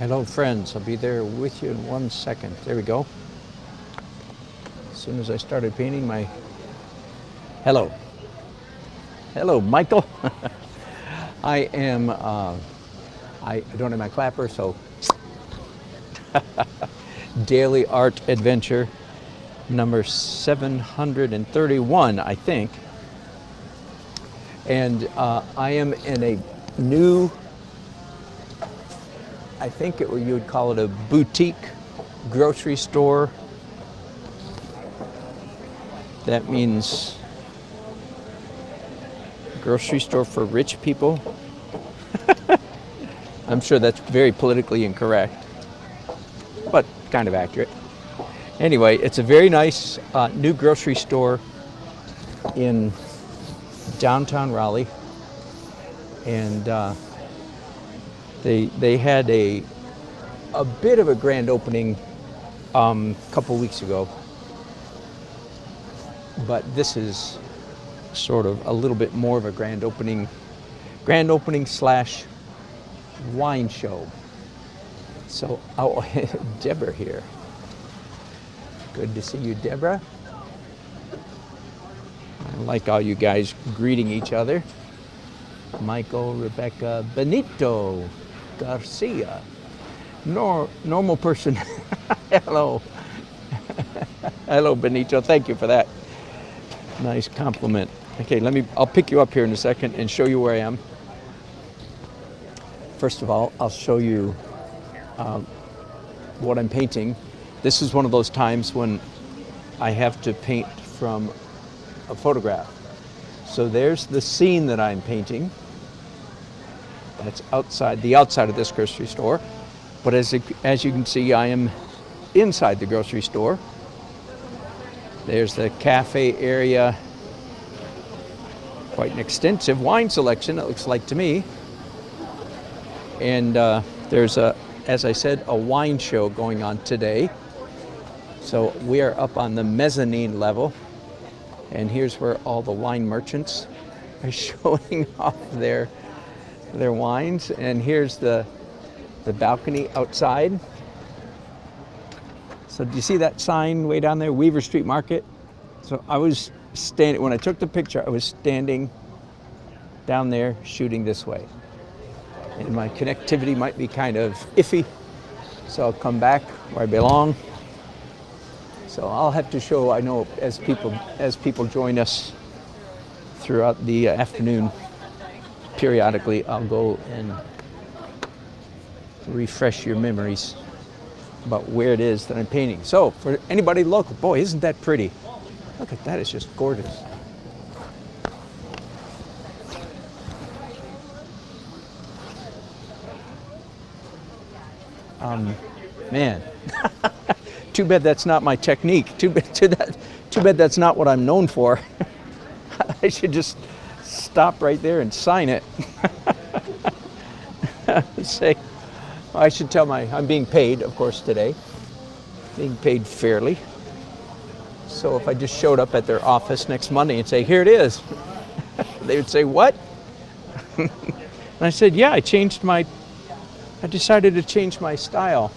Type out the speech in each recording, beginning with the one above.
Hello friends, I'll be there with you in 1 second. There we go. As soon as I started painting my... Hello. Hello, Michael. I don't have my clapper, so daily art adventure number 731, I think. And I am in a new, I think you would call it a boutique grocery store. That means grocery store for rich people. I'm sure that's very politically incorrect, but kind of accurate. Anyway, it's a very nice new grocery store in downtown Raleigh, and they had a bit of a grand opening a couple weeks ago, but this is sort of a little bit more of a grand opening slash wine show. So, oh, Deborah here. Good to see you, Deborah. I like all you guys greeting each other. Michael, Rebecca, Benito, Garcia. Normal person. Hello. Hello, Benito. Thank you for that. Nice compliment. Okay, I'll pick you up here in a second and show you where I am. First of all, I'll show you what I'm painting. This is one of those times when I have to paint from a photograph. So there's the scene that I'm painting. That's the outside of this grocery store. But as you can see, I am inside the grocery store. There's the cafe area. Quite an extensive wine selection, it looks like to me. And there's as I said, a wine show going on today. So we are up on the mezzanine level, and here's where all the wine merchants are showing off their wines. And here's the balcony outside. So do you see that sign way down there, Weaver Street Market? So I was standing, when I took the picture, I was standing down there shooting this way. And my connectivity might be kind of iffy, so I'll come back where I belong. So I'll have to show, I know, as people join us throughout the afternoon, periodically I'll go and refresh your memories about where it is that I'm painting. So for anybody local, boy, isn't that pretty? Look at that, it's just gorgeous. Man, too bad that's not my technique. Too bad that's not what I'm known for. I should just stop right there and sign it. Say, I should tell I'm being paid, of course, today. Being paid fairly. So if I just showed up at their office next Monday and say, here it is, they would say, what? And I said, yeah, I decided to change my style.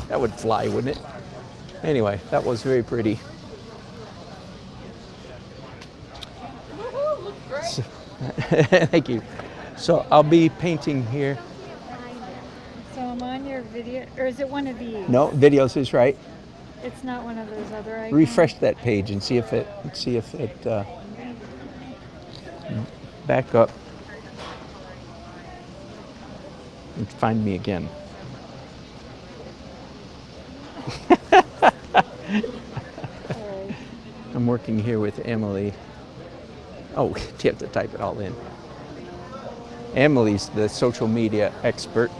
That would fly, wouldn't it? Anyway, that was very pretty. Woohoo, looks great. So, thank you. So I'll be painting here. So I'm on your video, or is it one of these? No, videos is right. It's not one of those other icons? Refresh that page and see if it back up and find me again. I'm working here with Emily. Oh, you have to type it all in. Emily's the social media expert.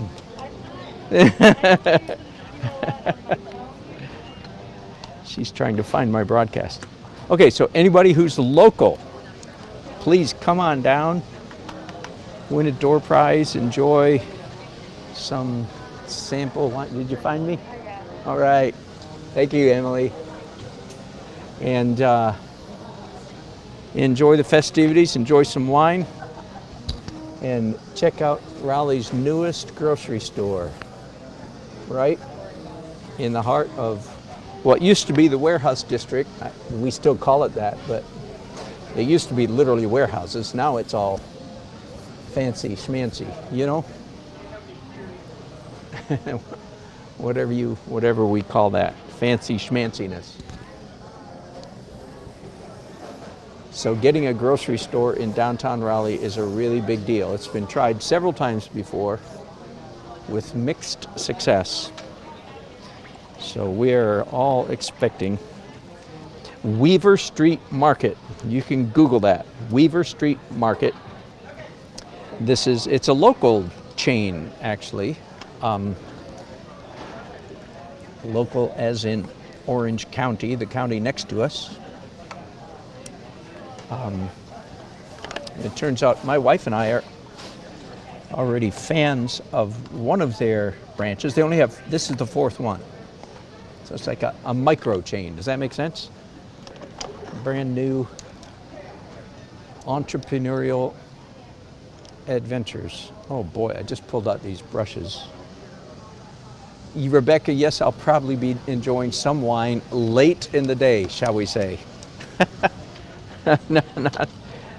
She's trying to find my broadcast. Okay, so anybody who's local, please come on down, win a door prize, enjoy some sample wine. Did you find me? All right. Thank you, Emily. And enjoy the festivities, enjoy some wine, and check out Raleigh's newest grocery store, right in the heart of what used to be the warehouse district. We still call it that, but it used to be literally warehouses. Now it's all fancy schmancy, you know? whatever we call that, fancy schmanciness. So getting a grocery store in downtown Raleigh is a really big deal. It's been tried several times before with mixed success. So we're all expecting Weaver Street Market. You can Google that, Weaver Street Market. It's a local chain, actually. Local as in Orange County, the county next to us. It turns out my wife and I are already fans of one of their branches. They only have, this is the fourth one. So it's like a micro chain. Does that make sense? Brand new entrepreneurial adventures. Oh boy, I just pulled out these brushes. Rebecca, yes, I'll probably be enjoying some wine late in the day, shall we say. No,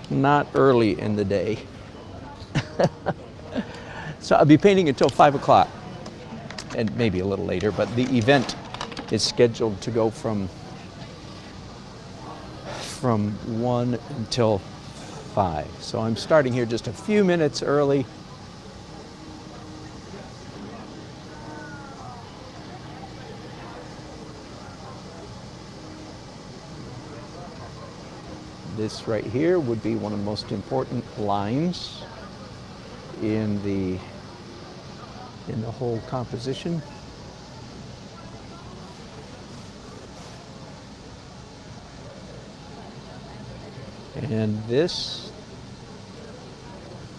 not early in the day. So I'll be painting until 5 o'clock, and maybe a little later, but the event is scheduled to go from 1 until 5. So I'm starting here just a few minutes early. This right here would be one of the most important lines in the whole composition. And this,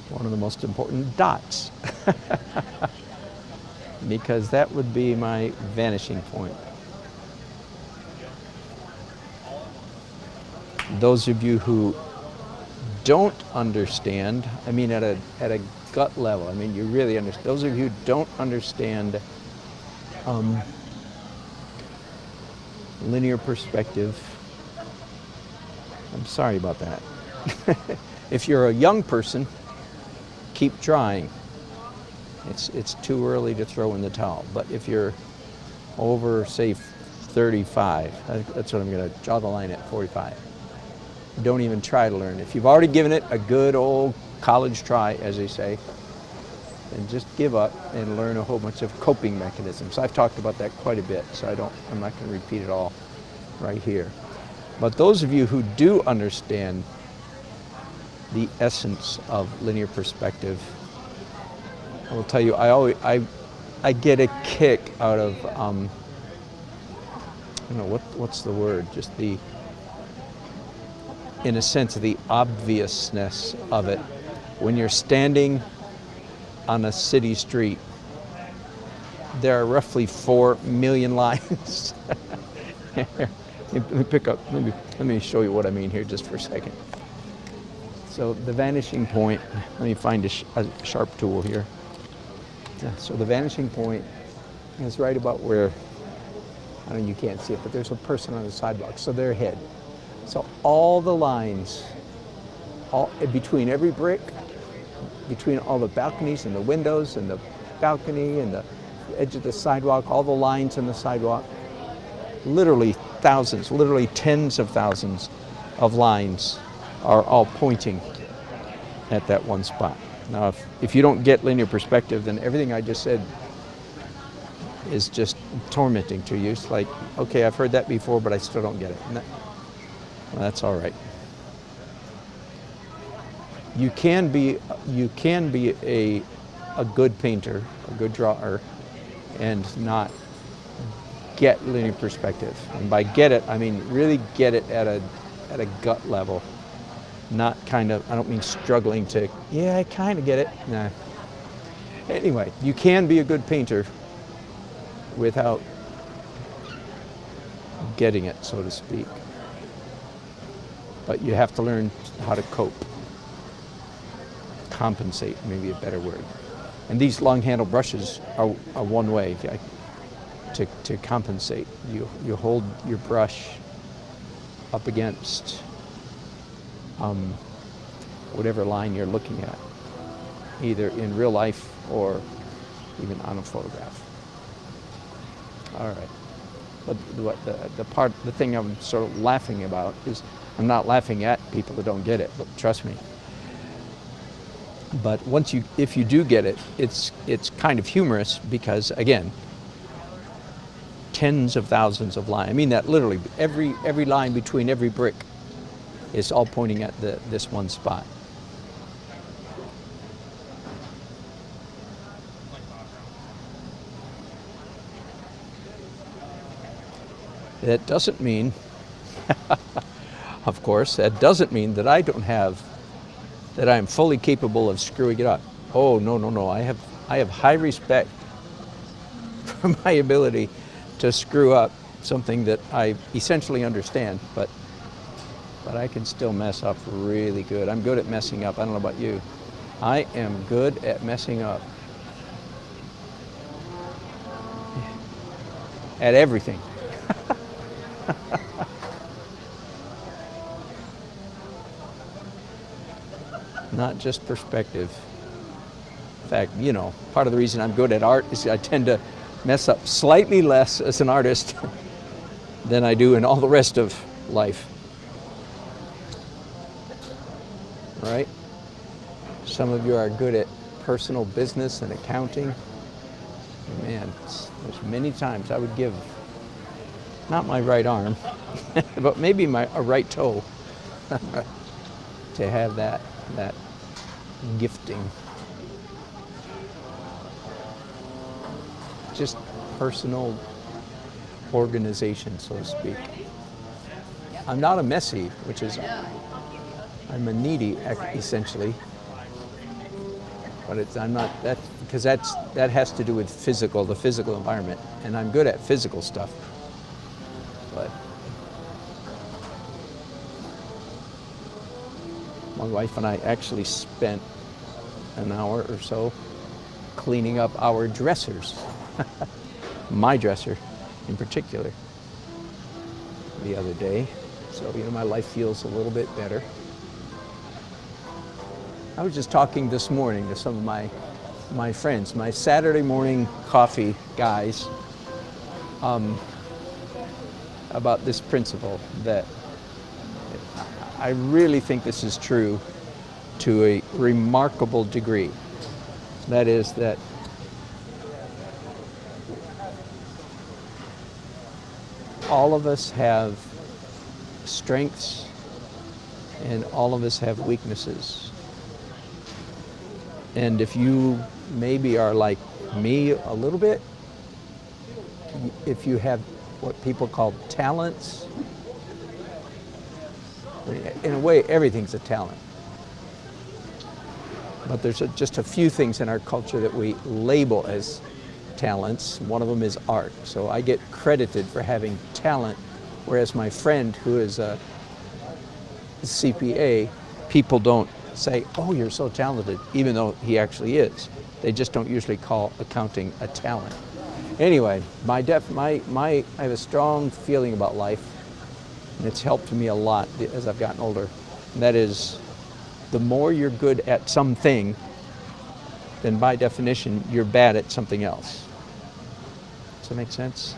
one of the most important dots, because that would be my vanishing point. Those of you who don't understand, I mean at a gut level, I mean you really understand, those of you who don't understand linear perspective, I'm sorry about that. If you're a young person, keep trying. It's too early to throw in the towel. But if you're over, say, 35, that's what I'm going to draw the line at, 45. Don't even try to learn. If you've already given it a good old college try, as they say, then just give up and learn a whole bunch of coping mechanisms. I've talked about that quite a bit, so I'm not going to repeat it all right here. But those of you who do understand the essence of linear perspective, I will tell you, I get a kick out of, I don't know, what's the word? Just the, in a sense, the obviousness of it. When you're standing on a city street, there are roughly 4 million lines. Let me show you what I mean here just for a second. So the vanishing point, let me find a sharp tool here. Yeah, so the vanishing point is right about where, I don't know, you can't see it, but there's a person on the sidewalk, so their head. So all the lines, between every brick, between all the balconies and the windows and the balcony and the edge of the sidewalk, all the lines in the sidewalk, literally thousands, literally tens of thousands of lines are all pointing at that one spot. Now, if you don't get linear perspective, then everything I just said is just tormenting to you. It's like, okay, I've heard that before, but I still don't get it. Well, that's all right. You can be a good painter, a good drawer, and not get linear perspective. And by get it, I mean really get it at a gut level. Not kind of, I don't mean struggling to, yeah, I kind of get it. Nah. Anyway, you can be a good painter without getting it, so to speak. But you have to learn how to cope. Compensate, maybe a better word. And these long handle brushes are one way to compensate. You hold your brush up against whatever line you're looking at, either in real life or even on a photograph. All right. But the thing I'm sort of laughing about is, I'm not laughing at people that don't get it, but trust me. But if you do get it, it's kind of humorous because, again, tens of thousands of lines. I mean that literally. Every line between every brick is all pointing at this one spot. That doesn't mean, of course, that doesn't mean that that I'm fully capable of screwing it up. Oh, no. I have high respect for my ability to screw up something that I essentially understand, but I can still mess up really good. I'm good at messing up. I don't know about you. I am good at messing up. At everything. Not just perspective. In fact, part of the reason I'm good at art is I tend to mess up slightly less as an artist than I do in all the rest of life. Right? Some of you are good at personal business and accounting. Man, there's many times I would give, not my right arm, but maybe a right toe to have that gifting. Just personal organization, so to speak. I'm not a messy, which is, I'm a needy, essentially. But I'm not, because that has to do with the physical environment, and I'm good at physical stuff. But my wife and I actually spent an hour or so cleaning up our dressers, my dresser in particular, the other day. So, my life feels a little bit better. I was just talking this morning to some of my friends, my Saturday morning coffee guys, about this principle that I really think this is true to a remarkable degree. That is that all of us have strengths and all of us have weaknesses. And if you maybe are like me a little bit, if you have what people call talents, in a way, everything's a talent. But there's just a few things in our culture that we label as talents. One of them is art. So I get credited for having talent, whereas my friend who is a CPA, people don't say, "Oh, you're so talented," even though he actually is. They just don't usually call accounting a talent. Anyway, I have a strong feeling about life, and it's helped me a lot as I've gotten older. And that is, the more you're good at something, then by definition, you're bad at something else. Does that make sense?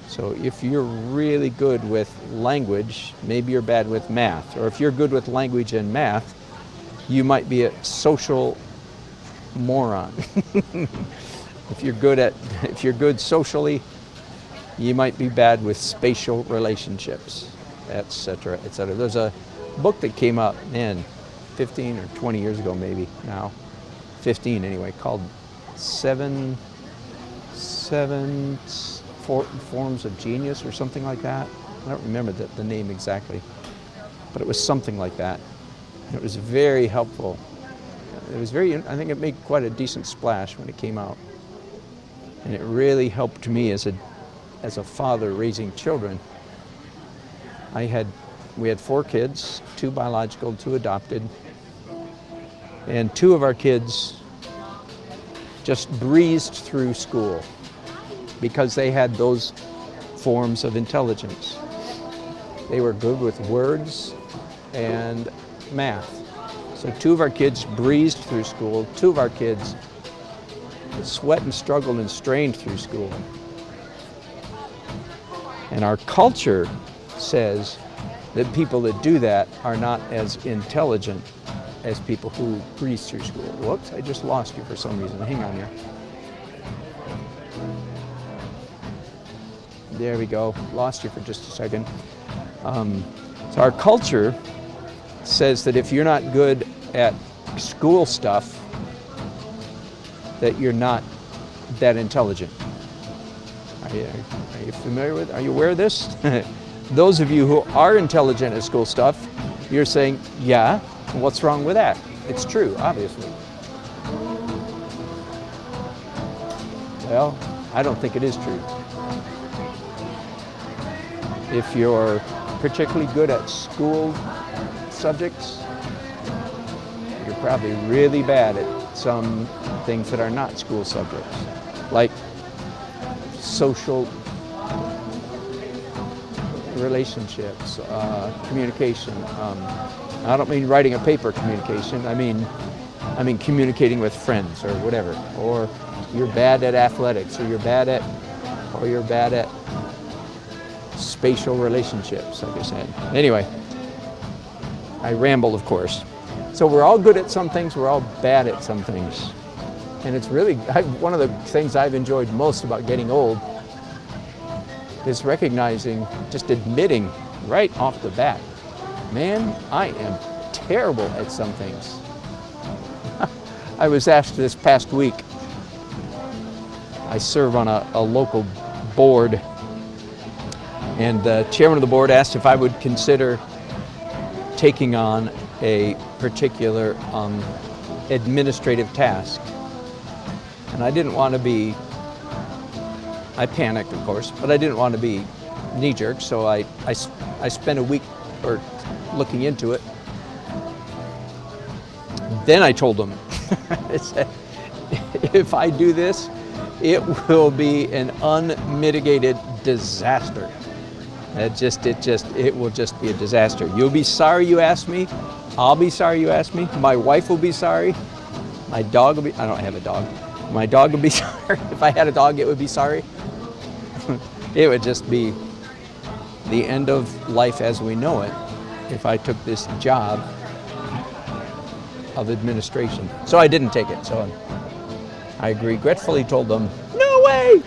So if you're really good with language, maybe you're bad with math. Or if you're good with language and math, you might be a social moron. If you're good socially, you might be bad with spatial relationships, etc., etc. There's a book that came out, 15 or 20 years ago, maybe now, 15 anyway, called Seven Forms of Genius or something like that. I don't remember the name exactly, but it was something like that. And it was very helpful. I think it made quite a decent splash when it came out. And it really helped me as a father raising children. We had 4 kids, 2 biological, 2 adopted. And 2 of our kids just breezed through school because they had those forms of intelligence. They were good with words and math. So 2 of our kids breezed through school. 2 of our kids sweat and struggled and strained through school. And our culture says that people that do that are not as intelligent as people who breeze through school. Whoops, I just lost you for some reason. Hang on here. There we go. Lost you for just a second. So our culture says that if you're not good at school stuff, that you're not that intelligent. Are you familiar with? Are you aware of this? Those of you who are intelligent at school stuff, you're saying, yeah, what's wrong with that? It's true, obviously. Well, I don't think it is true. If you're particularly good at school subjects, you're probably really bad at some things that are not school subjects, like social relationships, communication. I don't mean writing a paper communication. I mean communicating with friends or whatever. Or you're bad at athletics, or you're bad at spatial relationships, like I said. Anyway, I ramble, of course. So we're all good at some things, we're all bad at some things. And it's really, one of the things I've enjoyed most about getting old is recognizing, just admitting right off the bat, man, I am terrible at some things. I was asked this past week, I serve on a local board, and the chairman of the board asked if I would consider taking on a particular administrative task. And I didn't want to be, I panicked, of course, but I didn't want to be knee-jerk, so I spent a week or looking into it. Then I told them, I said, if I do this, it will be an unmitigated disaster. It will just be a disaster. You'll be sorry you asked me. I'll be sorry you asked me. My wife will be sorry. My dog will be, I don't have a dog. My dog would be sorry. If I had a dog, it would be sorry. It would just be the end of life as we know it if I took this job of administration. So I didn't take it. So I regretfully told them, no way!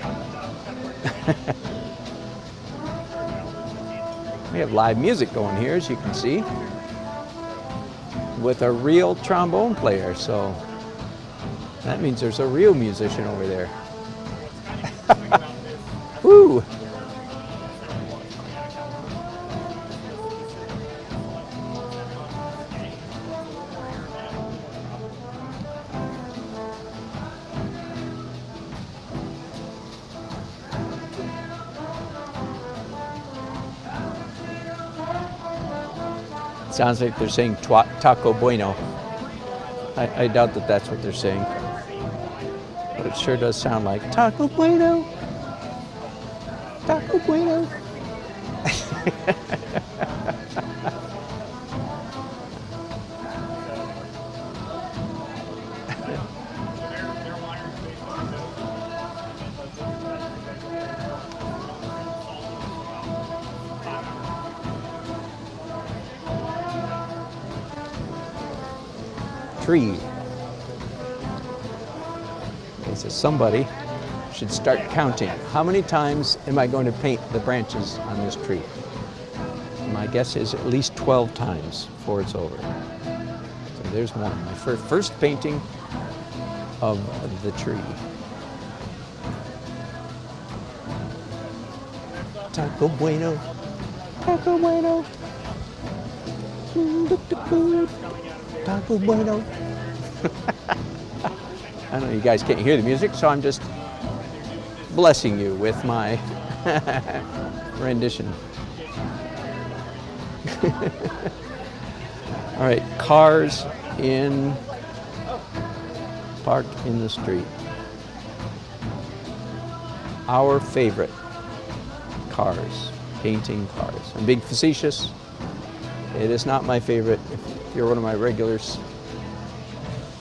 We have live music going here, as you can see, with a real trombone player. So that means there's a real musician over there. Woo! Sounds like they're saying taco bueno. I doubt that that's what they're saying. But it sure does sound like taco bueno. Taco bueno. Tree. Okay, so somebody should start counting. How many times am I going to paint the branches on this tree? My guess is at least 12 times before it's over. So there's one. My first painting of the tree. Taco bueno. Taco bueno. Taco bueno. I know you guys can't hear the music, so I'm just blessing you with my rendition. All right, cars in parked in the street. Our favorite cars, painting cars. I'm being facetious. It is not my favorite. If you're one of my regulars,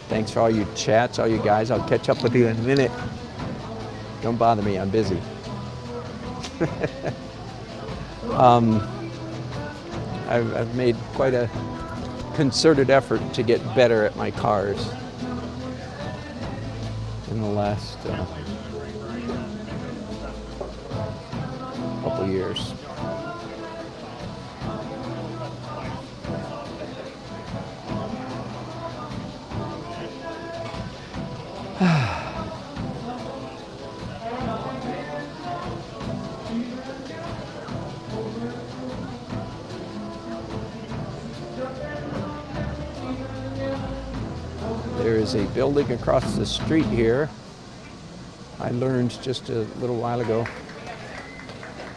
thanks for all you chats, all you guys. I'll catch up with you in a minute. Don't bother me, I'm busy. I've made quite a concerted effort to get better at my cars in the last couple years. There is a building across the street here. I learned just a little while ago.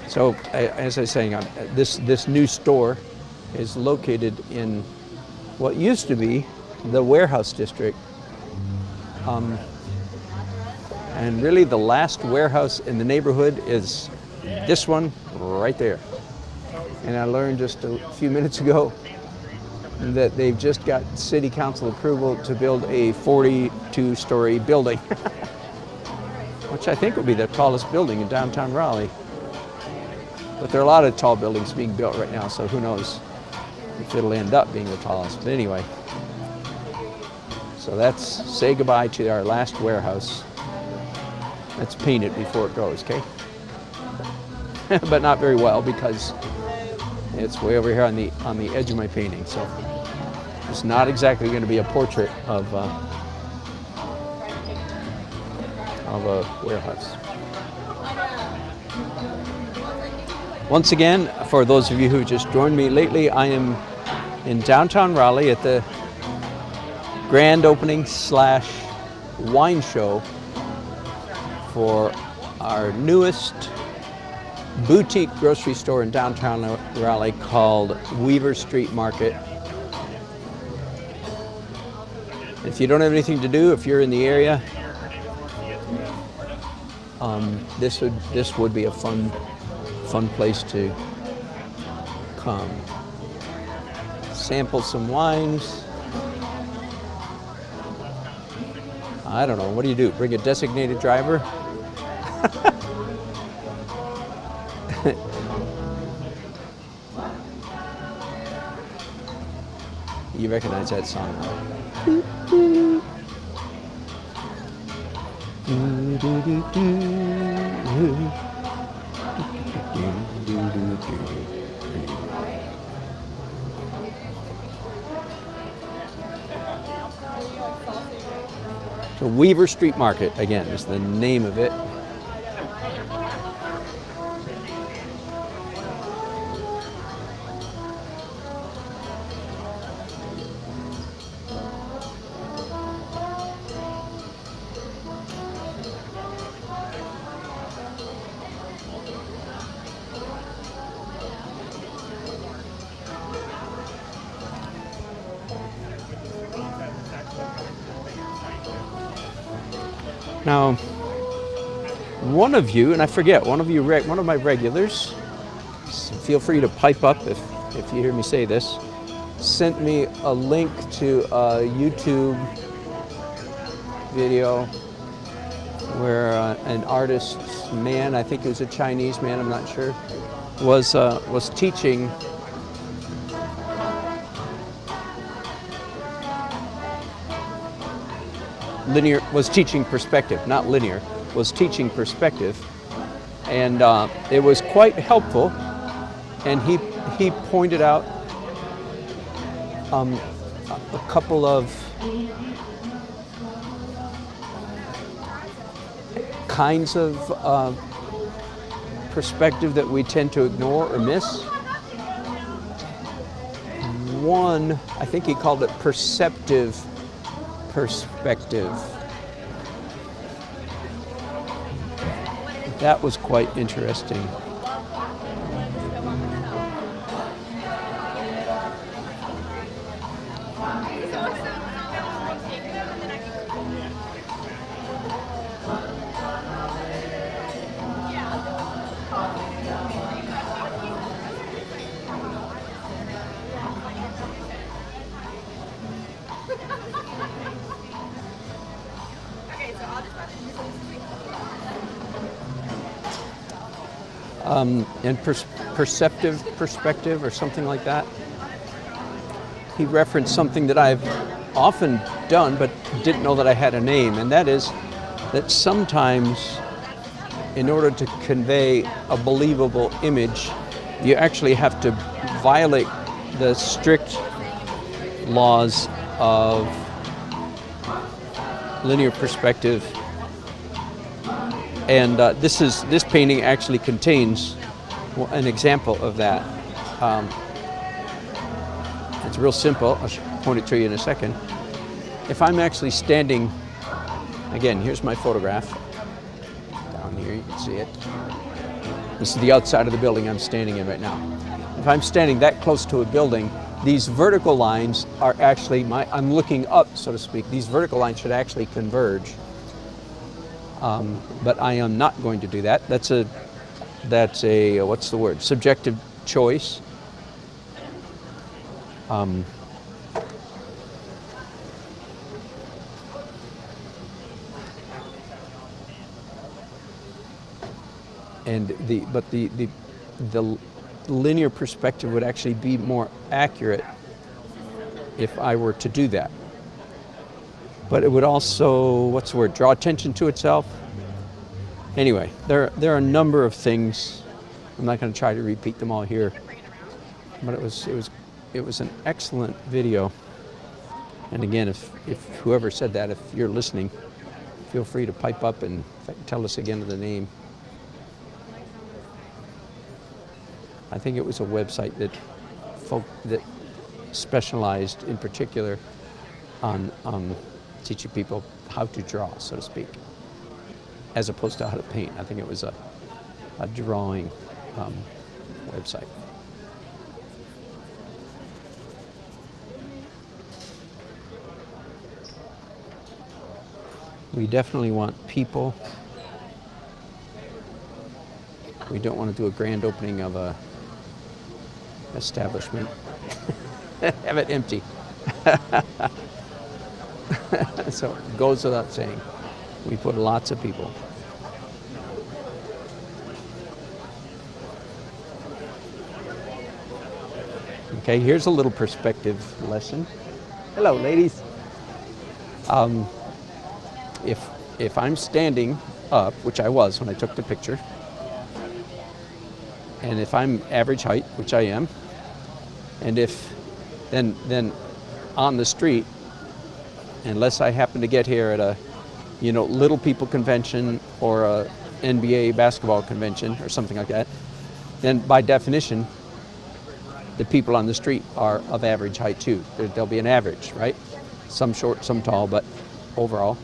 So, as I was saying, this new store is located in what used to be the warehouse district. And really the last warehouse in the neighborhood is this one right there. And I learned just a few minutes ago that they've just got city council approval to build a 42-story building, which I think will be the tallest building in downtown Raleigh. But there are a lot of tall buildings being built right now, so who knows if it'll end up being the tallest. But anyway, so that's say goodbye to our last warehouse. Let's paint it before it goes, okay? But not very well because it's way over here on the edge of my painting, so it's not exactly going to be a portrait of a warehouse. Once again, for those of you who just joined me lately, I am in downtown Raleigh at the grand opening / wine show for our newest boutique grocery store in downtown Raleigh called Weaver Street Market. If you don't have anything to do, if you're in the area, this would be a fun place to come. Sample some wines. I don't know, what do? Bring a designated driver? You recognize that song, So Weaver Street Market, again, is the name of it. Now, one of you, and I forget, one of my regulars, feel free to pipe up if you hear me say this, sent me a link to a YouTube video where an artist man, I think it was a Chinese man, I'm not sure, was teaching perspective, not linear, was teaching perspective, and it was quite helpful, and he pointed out a couple of kinds of perspective that we tend to ignore or miss. One, I think he called it perceptive perspective. That was quite interesting. and perceptive perspective or something like that. He referenced something that I've often done but didn't know that I had a name, and that is that sometimes in order to convey a believable image, you actually have to violate the strict laws of linear perspective. And this painting actually contains an example of that. It's real simple. I'll point it to you in a second. If I'm actually standing, again, here's my photograph. Down here, you can see it. This is the outside of the building I'm standing in right now. If I'm standing that close to a building, these vertical lines are actually I'm looking up, so to speak. These vertical lines should actually converge. But I am not going to do that. That's a what's the word? Subjective choice. And the linear perspective would actually be more accurate if I were to do that. But it would also, what's the word, draw attention to itself. Anyway, there are a number of things. I'm not going to try to repeat them all here, but it was an excellent video. And again, if whoever said that, if you're listening, feel free to pipe up and tell us again the name. I think it was a website that specialized in particular on teaching people how to draw, so to speak, as opposed to how to paint. I think it was a drawing website. We definitely want people. We don't want to do a grand opening of a establishment. Have it empty. So it goes without saying. We put lots of people. Okay, here's a little perspective lesson. Hello, ladies. If I'm standing up, which I was when I took the picture, and if I'm average height, which I am, and if then on the street, unless I happen to get here at a little people convention or a NBA basketball convention or something like that, then by definition the people on the street are of average height too. There'll be an average, right? Some short, some tall, but overall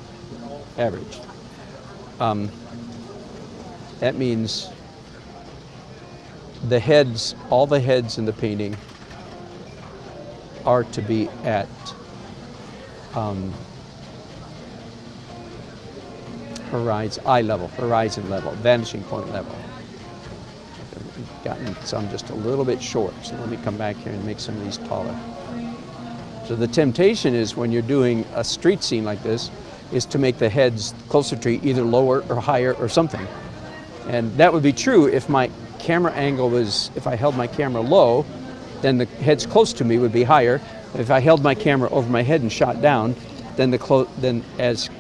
average. That means all the heads in the painting are to be at horizon level, vanishing point level. I've gotten some just a little bit short, so let me come back here and make some of these taller. So the temptation is, when you're doing a street scene like this, is to make the heads closer to either lower or higher or something. And that would be true if my camera angle was, if I held my camera low, then the heads close to me would be higher. If I held my camera over my head and shot down, then as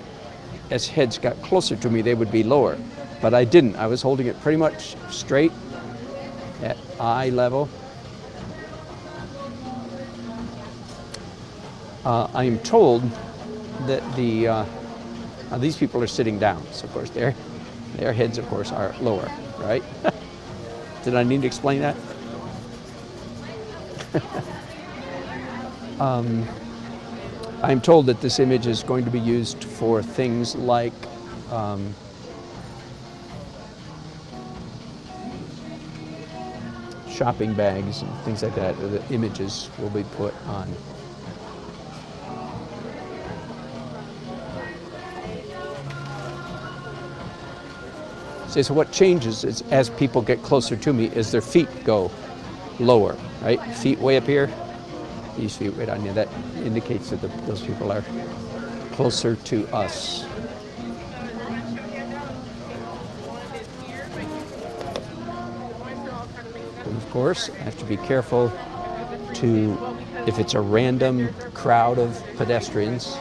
heads got closer to me, they would be lower. But I didn't. I was holding it pretty much straight at eye level. I am told that these people are sitting down, so of course their heads, of course, are lower, right? Did I need to explain that? I'm told that this image is going to be used for things like shopping bags and things like that. The images will be put on. So what changes is, as people get closer to me, is their feet go lower, right? Feet way up here, these feet right on here. That indicates that those people are closer to us. And of course, I have to be careful if it's a random crowd of pedestrians,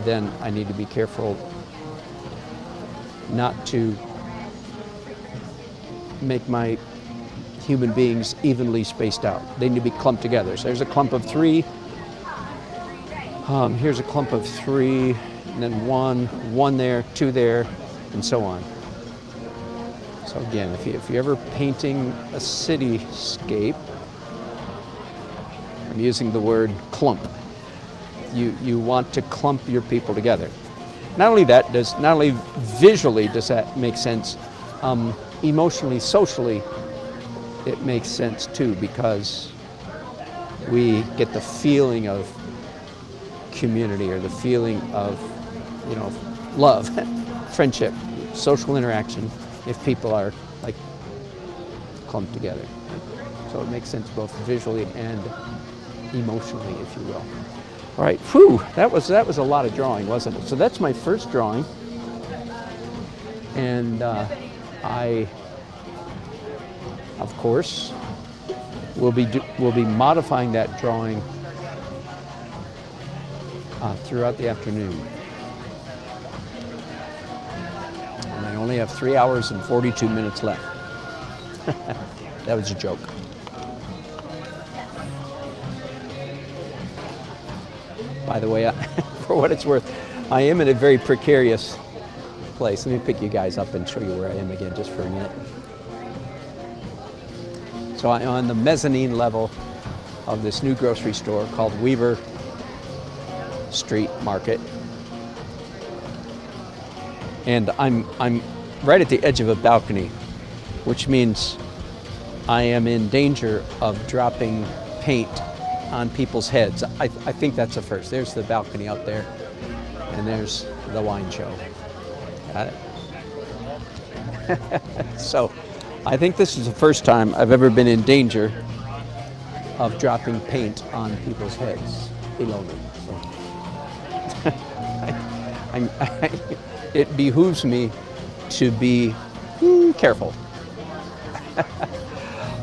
then I need to be careful not to make my human beings evenly spaced out. They need to be clumped together. So there's a clump of 3. Here's a clump of 3, and then one there, 2 there, and so on. So again, if you're ever painting a cityscape, I'm using the word clump. You want to clump your people together. Not only visually does that make sense, emotionally, socially, it makes sense too, because we get the feeling of community, or the feeling of, love, friendship, social interaction, if people are like clumped together. So it makes sense both visually and emotionally, if you will. All right, whew, that was a lot of drawing, wasn't it? So that's my first drawing, and I, of course, will be modifying that drawing throughout the afternoon. And I only have 3 hours and 42 minutes left. That was a joke. By the way, for what it's worth, I am in a very precarious place. Let me pick you guys up and show you where I am again just for a minute. So I'm on the mezzanine level of this new grocery store called Weaver Street Market. And I'm right at the edge of a balcony, which means I am in danger of dropping paint on people's heads. I think that's a first. There's the balcony out there, and there's the wine show. Got it? So I think this is the first time I've ever been in danger of dropping paint on people's heads below me. So it behooves me to be careful.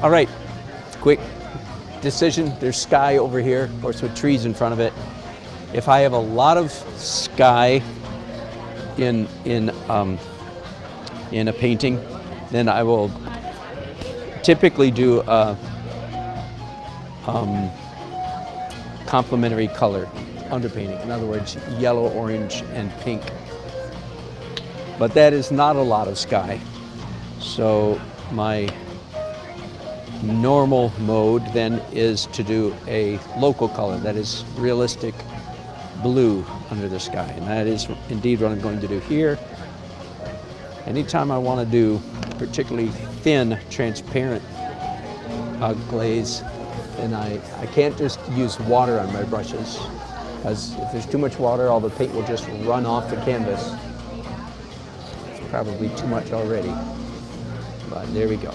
All right, quick decision. There's sky over here, of course, with trees in front of it. If I have a lot of sky in a painting, then I will typically do a complementary color underpainting. In other words, yellow, orange, and pink. But that is not a lot of sky. So my normal mode then is to do a local color, that is realistic blue under the sky. And that is indeed what I'm going to do here. Anytime I want to do particularly thin, transparent glaze, then I can't just use water on my brushes, because if there's too much water, all the paint will just run off the canvas. It's probably too much already, but there we go.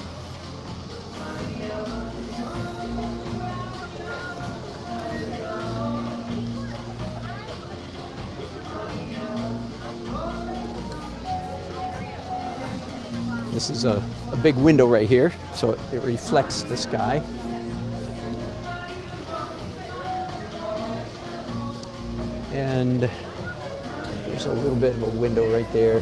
This is a big window right here, so it reflects the sky. And there's a little bit of a window right there.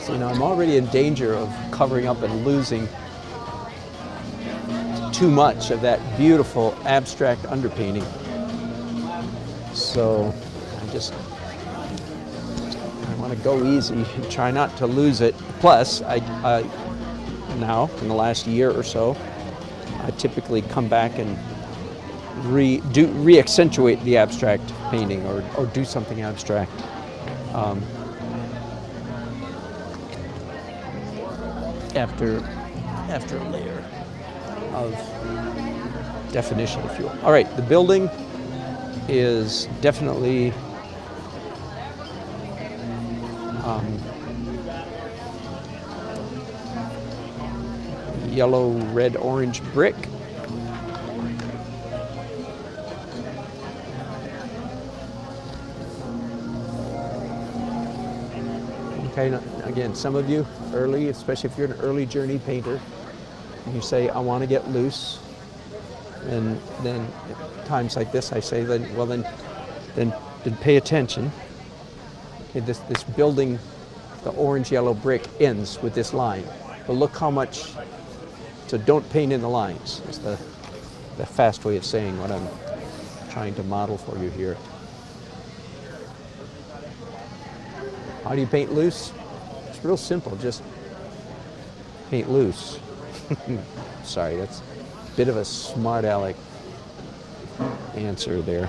So, you know, I'm already in danger of covering up and losing too much of that beautiful abstract underpainting. So I want to go easy and try not to lose it. Plus, I now in the last year or so, I typically come back and re-accentuate the abstract painting or do something abstract. After a layer of definition, if you will. All right, the building is definitely yellow, red, orange brick. Okay, again, some of you early, especially if you're an early journey painter, and you say, I want to get loose, and then at times like this, I say, then pay attention. Okay, this building, the orange yellow brick ends with this line, but look how much. So don't paint in the lines. Is the fast way of saying what I'm trying to model for you here. How do you paint loose? It's real simple. Just paint loose. Sorry, that's a bit of a smart aleck answer there.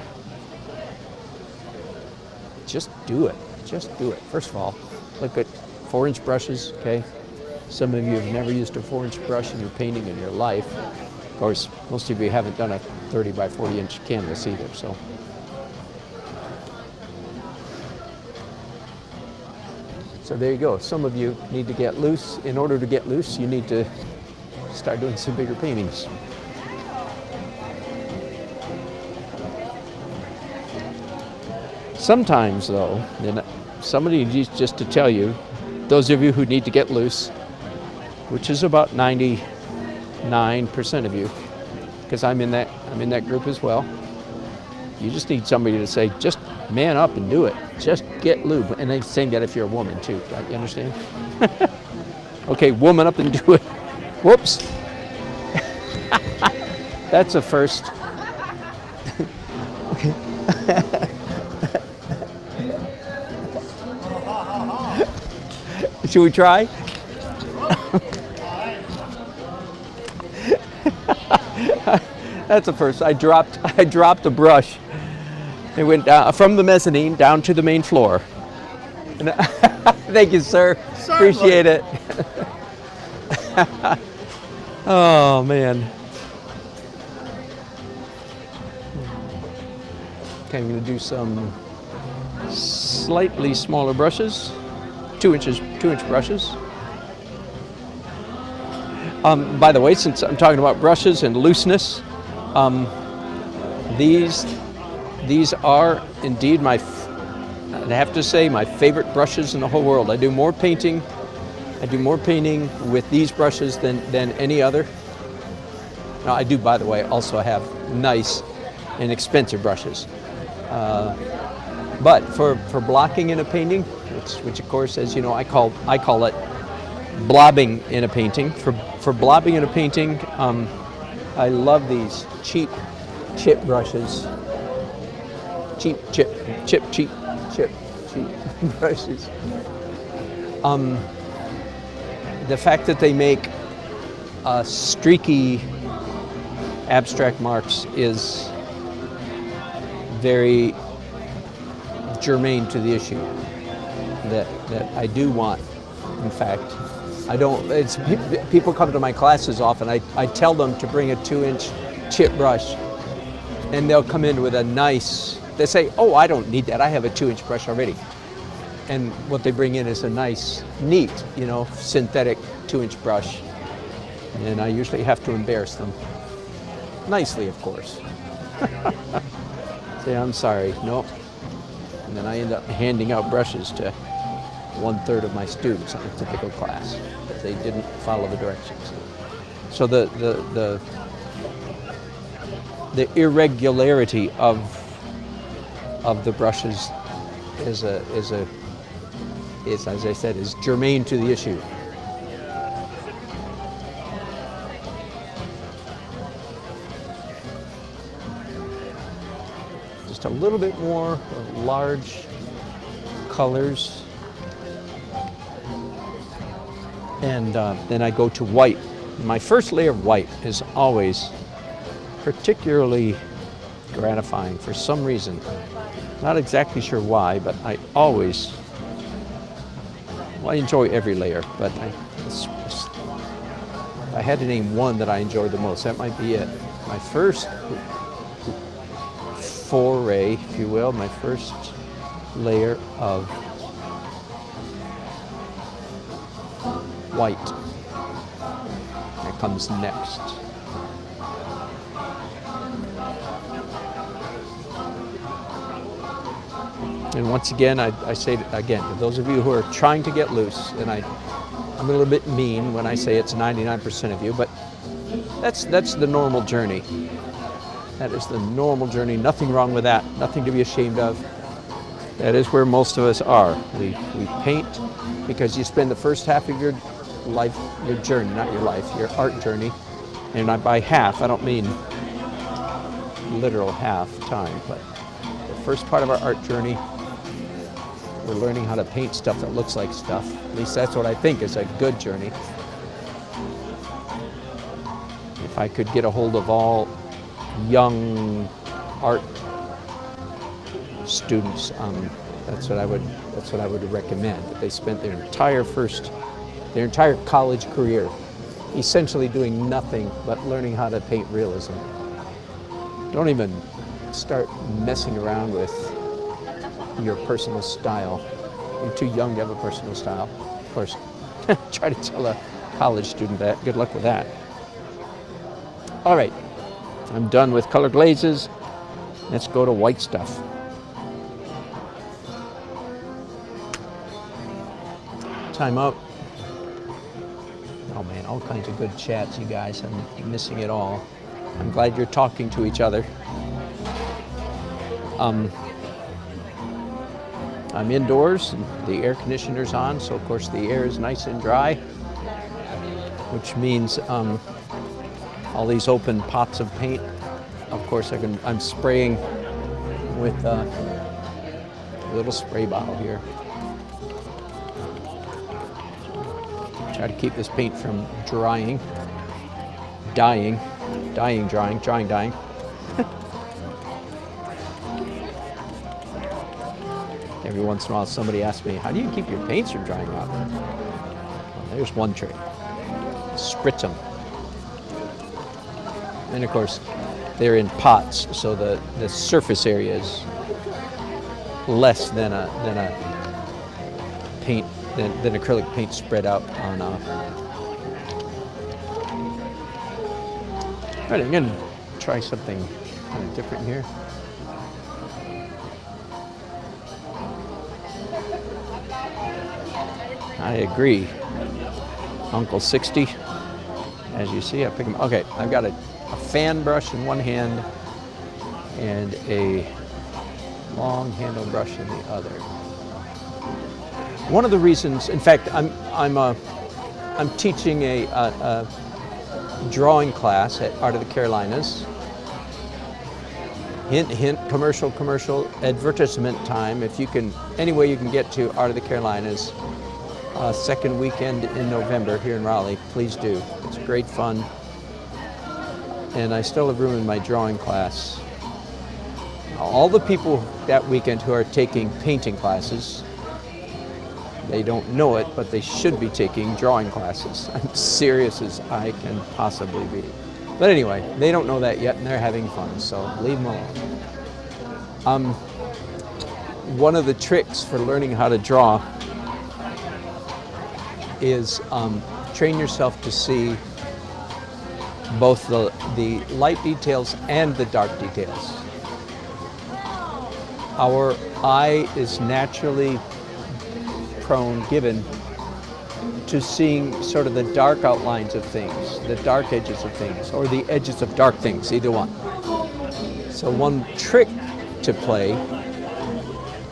Just do it. Just do it. First of all, look at 4-inch brushes, okay? Some of you have never used a 4-inch brush in your painting in your life. Of course, most of you haven't done a 30 by 40-inch canvas either, so. So there you go. Some of you need to get loose. In order to get loose, you need to start doing some bigger paintings. Sometimes, though, and somebody needs just to tell you, those of you who need to get loose, which is about 99% of you, because I'm in that group as well. You just need somebody to say, just man up and do it. Just get lube. And they're saying that if you're a woman too, right? You understand? Okay, woman up and do it. Whoops. That's a first. Okay. Should we try? That's a first. I dropped a brush. It went down from the mezzanine down to the main floor. And thank you, sir. Appreciate it. Oh man. Okay, I'm going to do some slightly smaller brushes, 2-inch brushes. By the way, since I'm talking about brushes and looseness, these are indeed I have to say, my favorite brushes in the whole world. I do more painting with these brushes than any other. Now, I do, by the way, also have nice and expensive brushes. But for blocking in a painting, which of course, as you know, I call it blobbing in a painting. For blobbing in a painting, I love these cheap chip brushes. Cheap brushes. The fact that they make streaky abstract marks is very germane to the issue that I do want. In fact, people come to my classes often. I tell them to bring a 2-inch chip brush, and they'll come in with a nice, they say, oh, I don't need that, I have a 2-inch brush already. And what they bring in is a nice, neat, synthetic 2-inch brush. And I usually have to embarrass them. Nicely, of course. Say, I'm sorry, nope. And then I end up handing out brushes to 1/3 of my students on a typical class because they didn't follow the directions. So the irregularity of the brushes is as I said, is germane to the issue. Just a little bit more large colors. And then I go to white. My first layer of white is always particularly gratifying for some reason. Not exactly sure why, but I enjoy every layer, but if I had to name one that I enjoy the most, that might be it. My first foray, if you will, my first layer of white. That comes next. And once again, I say again, to those of you who are trying to get loose, and I'm a little bit mean when I say it's 99% of you, but that's the normal journey. That is the normal journey. Nothing wrong with that. Nothing to be ashamed of. That is where most of us are. We paint because you spend the first half of your life, your journey, not your life, your art journey. And by half, I don't mean literal half time, but the first part of our art journey, we're learning how to paint stuff that looks like stuff. At least that's what I think is a good journey. If I could get a hold of all young art students, that's what I would recommend. That they spent their entire college career essentially doing nothing but learning how to paint realism. Don't even start messing around with your personal style. You're too young to have a personal style. Of course, try to tell a college student that. Good luck with that. All right, I'm done with color glazes. Let's go to white stuff. Time out. Oh man, all kinds of good chats, you guys. I'm missing it all. I'm glad you're talking to each other. I'm indoors, and the air conditioner's on, so of course the air is nice and dry, which means all these open pots of paint, of course I'm spraying with a little spray bottle here. Try to keep this paint from drying, drying. Every once in a while somebody asks me, how do you keep your paints from drying out? Well, there's one trick. Spritz them. And of course, they're in pots, so the surface area is less than a paint than acrylic paint spread out on. All right, I'm gonna try something kind of different here. I agree, Uncle 60. As you see, I pick them. Okay, I've got a fan brush in one hand and a long handle brush in the other. One of the reasons, in fact, I'm teaching a drawing class at Art of the Carolinas. Hint, hint, commercial, advertisement time. If you can, any way you can get to Art of the Carolinas, second weekend in November here in Raleigh, please do. It's great fun. And I still have room in my drawing class. All the people that weekend who are taking painting classes, they don't know it, but they should be taking drawing classes. I'm serious as I can possibly be. But anyway, they don't know that yet, and they're having fun, so leave them alone. One of the tricks for learning how to draw is train yourself to see both the light details and the dark details. Our eye is naturally given to seeing sort of the dark outlines of things, the dark edges of things, or the edges of dark things, either one. So one trick to play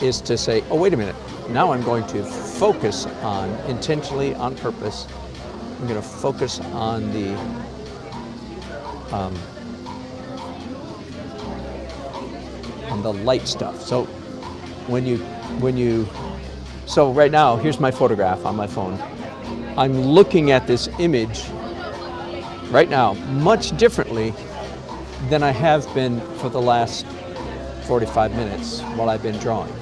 is to say, oh, wait a minute, now I'm going to focus on, intentionally, on purpose, I'm going to focus on the light stuff. So so right now, here's my photograph on my phone. I'm looking at this image right now much differently than I have been for the last 45 minutes while I've been drawing.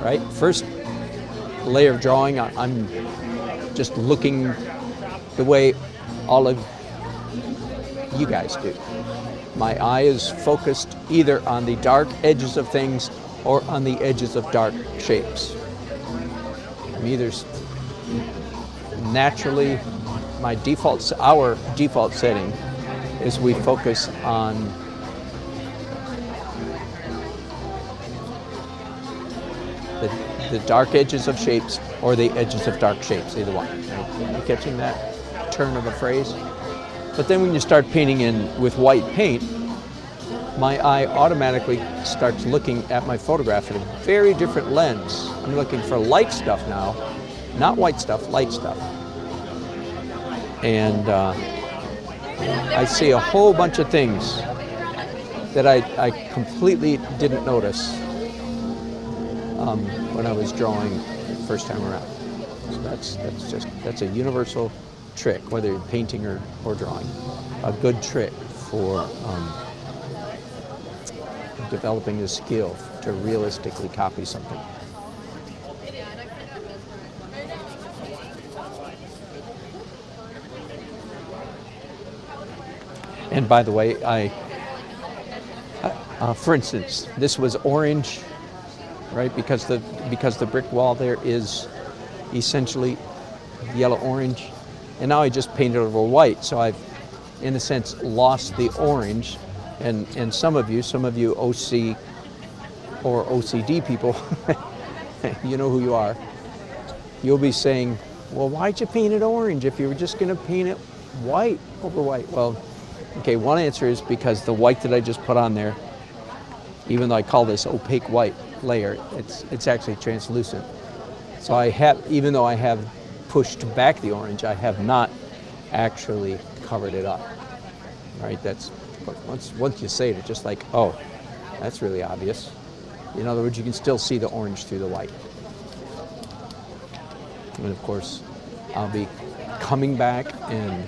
Right? First layer of drawing, I'm just looking the way all of you guys do. My eye is focused either on the dark edges of things or on the edges of dark shapes. I'm either naturally, our default setting is we focus on the dark edges of shapes or the edges of dark shapes, either one. Are you catching that turn of a phrase? But then when you start painting in with white paint, my eye automatically starts looking at my photograph at a very different lens. I'm looking for light stuff now, not white stuff, light stuff. And I see a whole bunch of things that I completely didn't notice when I was drawing the first time around. So that's a universal trick, whether you're painting or drawing. A good trick for developing a skill to realistically copy something. And by the way, for instance, this was orange, right? Because the brick wall there is essentially yellow-orange, and now I just painted over white. So I've, in a sense, lost the orange. And some of you OC or OCD people, you know who you are. You'll be saying, well, why'd you paint it orange if you were just going to paint it white over white? Well, okay, one answer is because the white that I just put on there, even though I call this opaque white layer, it's actually translucent. So I have, even though I have pushed back the orange, I have not actually covered it up. Right? That's once you say it, it's just like, oh, that's really obvious. In other words, you can still see the orange through the white. And of course, I'll be coming back and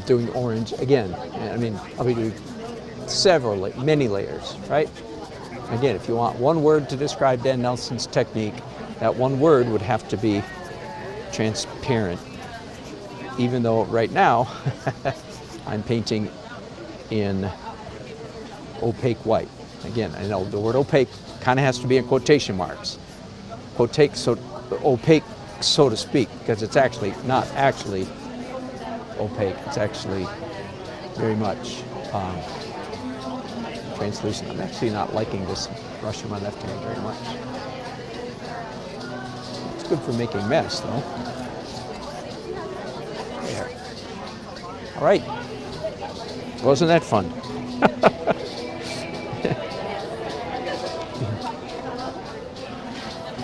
doing orange again. I mean, I'll be doing many layers, right? Again, if you want one word to describe Dan Nelson's technique, that one word would have to be transparent. Even though right now I'm painting in opaque white. Again, I know the word opaque kind of has to be in quotation marks. Opaque, so to speak, because it's actually not actually opaque. It's actually very much translucent. I'm actually not liking this brush in my left hand very much. It's good for making mess, though. There. All right. Wasn't that fun?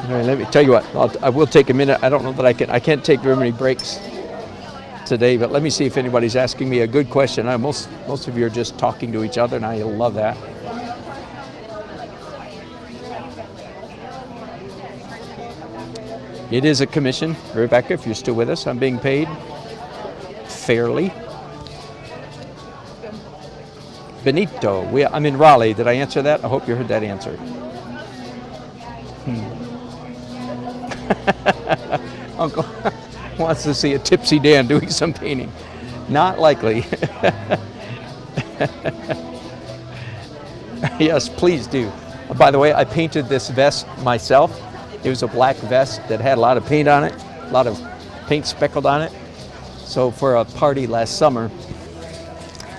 All right, let me tell you what. I will take a minute. I don't know that I can't take very many breaks today, but let me see if anybody's asking me a good question. Most of you are just talking to each other, and I love that. It is a commission, Rebecca, if you're still with us. I'm being paid fairly. Benito, I'm in Raleigh. Did I answer that? I hope you heard that answer. Uncle wants to see a tipsy Dan doing some painting. Not likely. Yes, please do. By the way, I painted this vest myself. It was a black vest that had a lot of paint on it, a lot of paint speckled on it. So for a party last summer,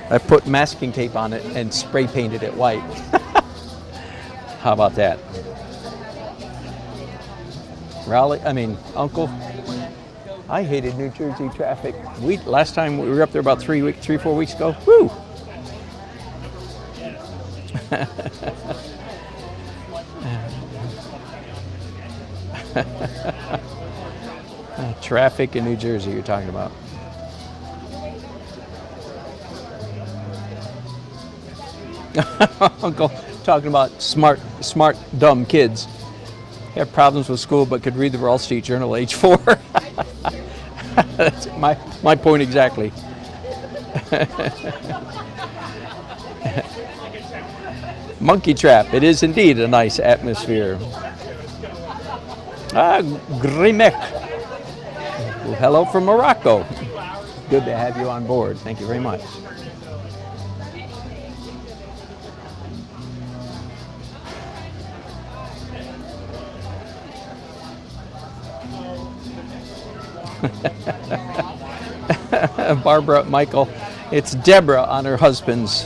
I put masking tape on it and spray painted it white. How about that? Uncle, I hated New Jersey traffic. Last time we were up there about 4 weeks ago. Woo! Traffic in New Jersey you're talking about. Uncle talking about smart, dumb kids. Have problems with school but could read the Wall Street Journal age 4. That's my point exactly. Monkey trap. It is indeed a nice atmosphere. Grimek. Well, hello from Morocco. Good to have you on board. Thank you very much. Barbara, Michael. It's Deborah on her husband's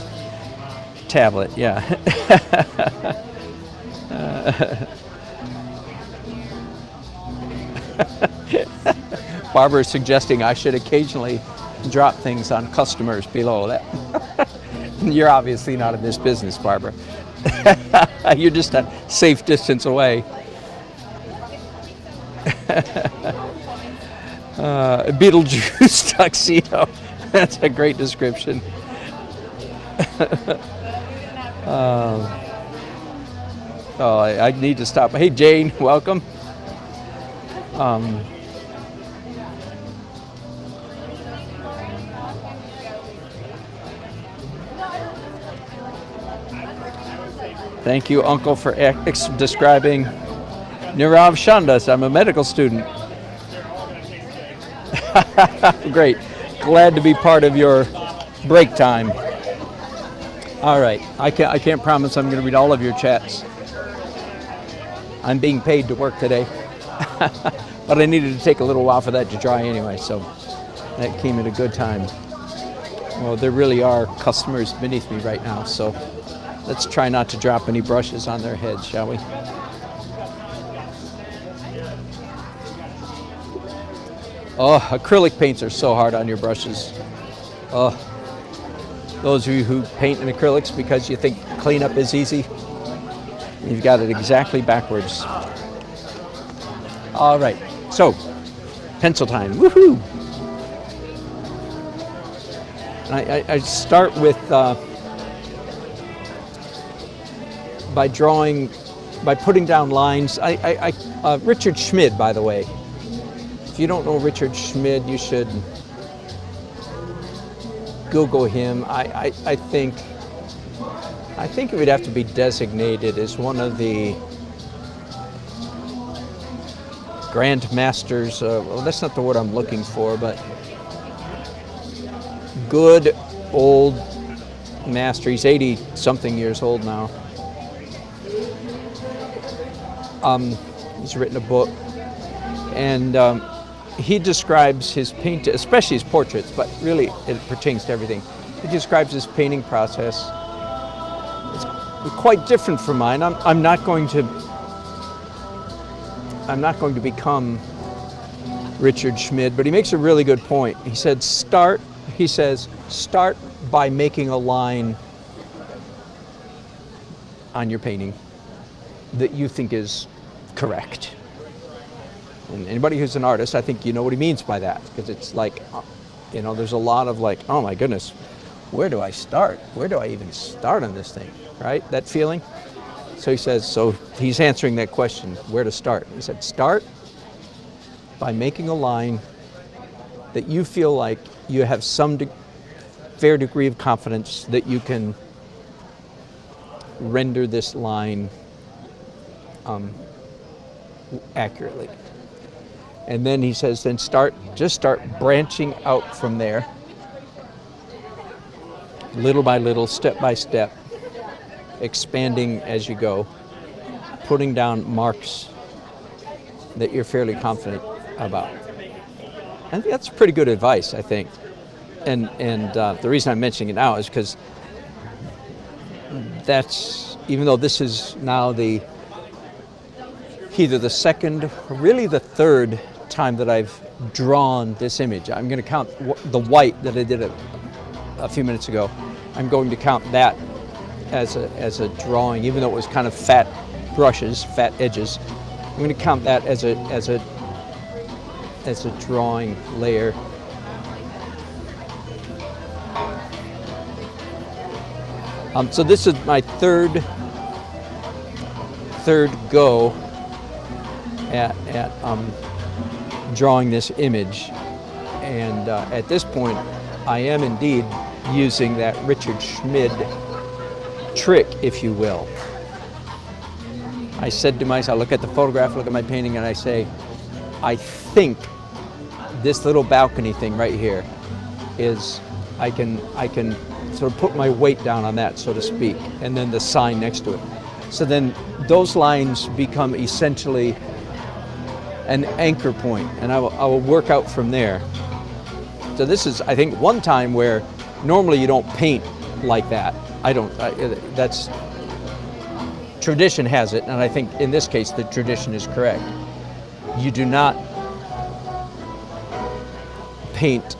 tablet, yeah. Barbara is suggesting I should occasionally drop things on customers below that. You're obviously not in this business, Barbara. You're just a safe distance away. Beetlejuice tuxedo. That's a great description. I need to stop. Hey, Jane, welcome. Thank you, Uncle, for describing Nirav Chandas. I'm a medical student. Great. Glad to be part of your break time. All right. I can't promise I'm going to read all of your chats. I'm being paid to work today. But I needed to take a little while for that to dry anyway, so that came at a good time. Well, there really are customers beneath me right now, so let's try not to drop any brushes on their heads, shall we? Oh, acrylic paints are so hard on your brushes. Oh, those of you who paint in acrylics because you think cleanup is easy, you've got it exactly backwards. All right, so pencil time, woohoo! I start with by putting down lines. Richard Schmid, by the way. If you don't know Richard Schmid, you should Google him. I think it would have to be designated as one of the grand masters. Well, that's not the word I'm looking for, but good old master. He's 80-something years old now. He's written a book, and he describes his paint, especially his portraits, but really it pertains to everything. He describes his painting process. It's quite different from mine. I'm not going to become Richard Schmid, but he makes a really good point. He says start by making a line on your painting that you think is correct. And anybody who's an artist, I think you know what he means by that, because it's like, there's a lot of like, oh my goodness, where do I start? Where do I even start on this thing, right? That feeling. So he says, so he's answering that question, where to start. He said, start by making a line that you feel like you have some fair degree of confidence that you can render this line accurately. And then he says, then just start branching out from there, little by little, step by step, expanding as you go, putting down marks that you're fairly confident about. And that's pretty good advice, I think. And the reason I'm mentioning it now is because that's, even though this is now either the second, or really the third time that I've drawn this image. I'm going to count the white that I did a few minutes ago. I'm going to count that as a drawing, even though it was kind of fat brushes, fat edges. I'm going to count that as a drawing layer. So this is my third go at drawing this image, and at this point I am indeed using that Richard Schmid trick, if you will. I said to myself, I look at the photograph, look at my painting, and I say, I think this little balcony thing right here is, I can sort of put my weight down on that, so to speak, and then the sign next to it. So then those lines become essentially an anchor point, and I will work out from there. So this is, I think, one time where normally you don't paint like that. That's, tradition has it, and I think in this case the tradition is correct. You do not paint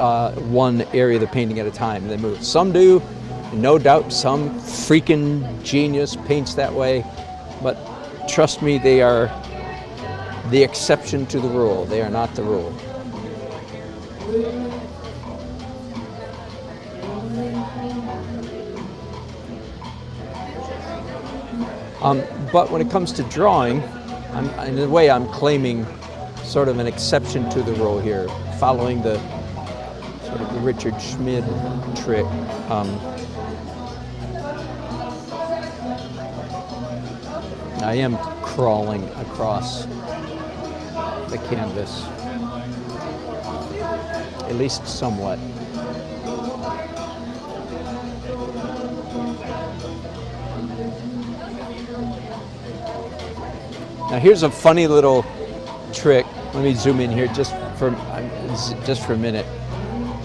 one area of the painting at a time and then move. Some do, no doubt some freaking genius paints that way, but trust me, they are the exception to the rule. They are not the rule. But when it comes to drawing, in a way I'm claiming sort of an exception to the rule here, following the sort of the Richard Schmid trick. I am crawling across the canvas, at least somewhat. Now here's a funny little trick. Let me zoom in here just for a minute.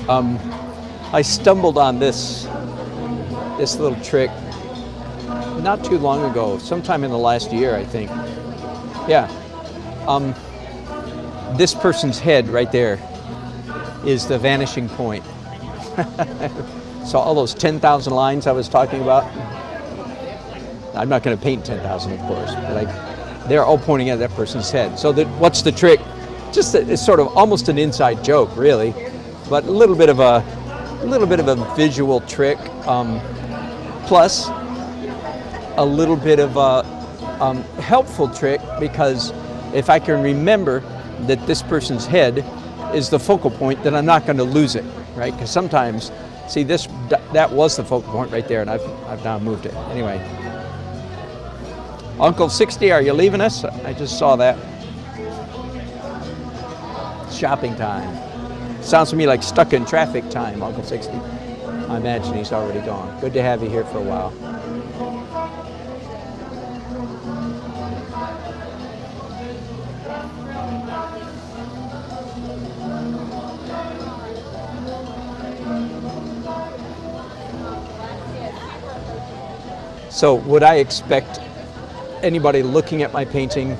I stumbled on this little trick not too long ago, sometime in the last year, I think. Yeah. This person's head right there is the vanishing point. So all those 10,000 lines I was talking about, I'm not going to paint 10,000, of course, but they're all pointing at that person's head. So what's the trick? Just it's sort of almost an inside joke, really, but a little bit of a visual trick, plus a little bit of a helpful trick, because if I can remember that this person's head is the focal point, then I'm not going to lose it, right? Because sometimes, see, that was the focal point right there, and I've now moved it. Anyway, Uncle 60, are you leaving us? I just saw that. Shopping time. Sounds to me like stuck in traffic time, Uncle 60. I imagine he's already gone. Good to have you here for a while. So would I expect anybody looking at my painting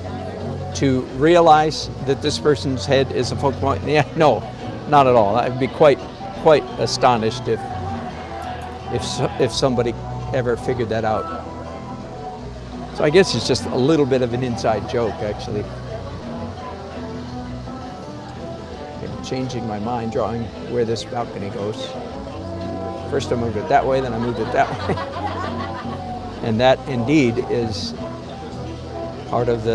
to realize that this person's head is a focal point? Yeah, no, not at all. I'd be quite astonished if somebody ever figured that out. So I guess it's just a little bit of an inside joke, actually. Okay, I'm changing my mind, drawing where this balcony goes. First I moved it that way, then I moved it that way. And that indeed is part of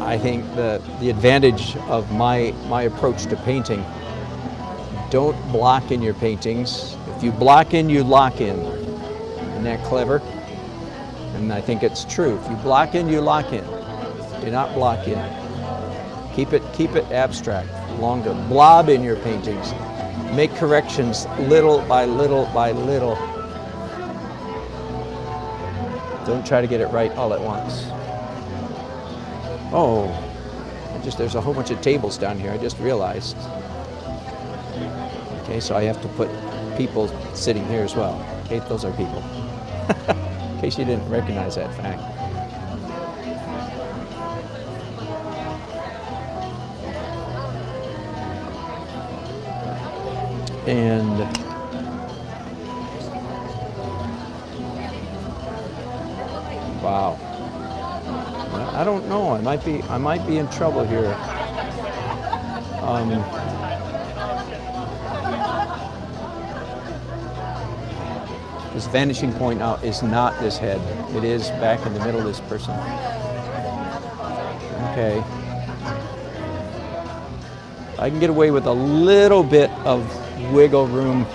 I think the advantage of my approach to painting. Don't block in your paintings. If you block in, you lock in. Isn't that clever? And I think it's true. If you block in, you lock in. Do not block in. Keep it abstract, longer. Blob in your paintings. Make corrections little by little by little. Don't try to get it right all at once. Oh, there's a whole bunch of tables down here, I just realized. Okay, so I have to put people sitting here as well. Okay, those are people. In case you didn't recognize that fact. And wow. I don't know. I might be in trouble here. This vanishing point now is not this head. It is back in the middle of this person. Okay. I can get away with a little bit of wiggle room.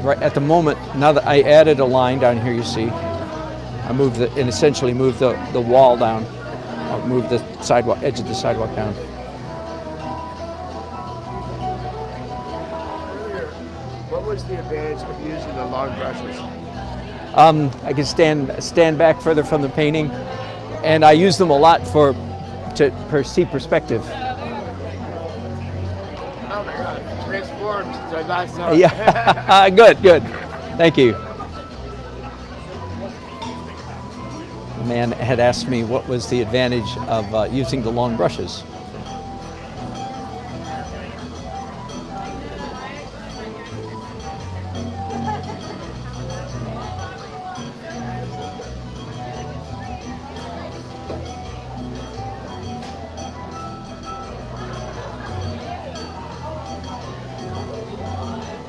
Right at the moment, now that I added a line down here, you see, I moved essentially moved the wall down. I'll move the sidewalk, edge of the sidewalk down. What was the advantage of using the long brushes? I can stand back further from the painting, and I use them a lot to see perspective. Oh my God, transformed since I last saw it. Yeah, good, good. Thank you. The man had asked me what was the advantage of using the long brushes.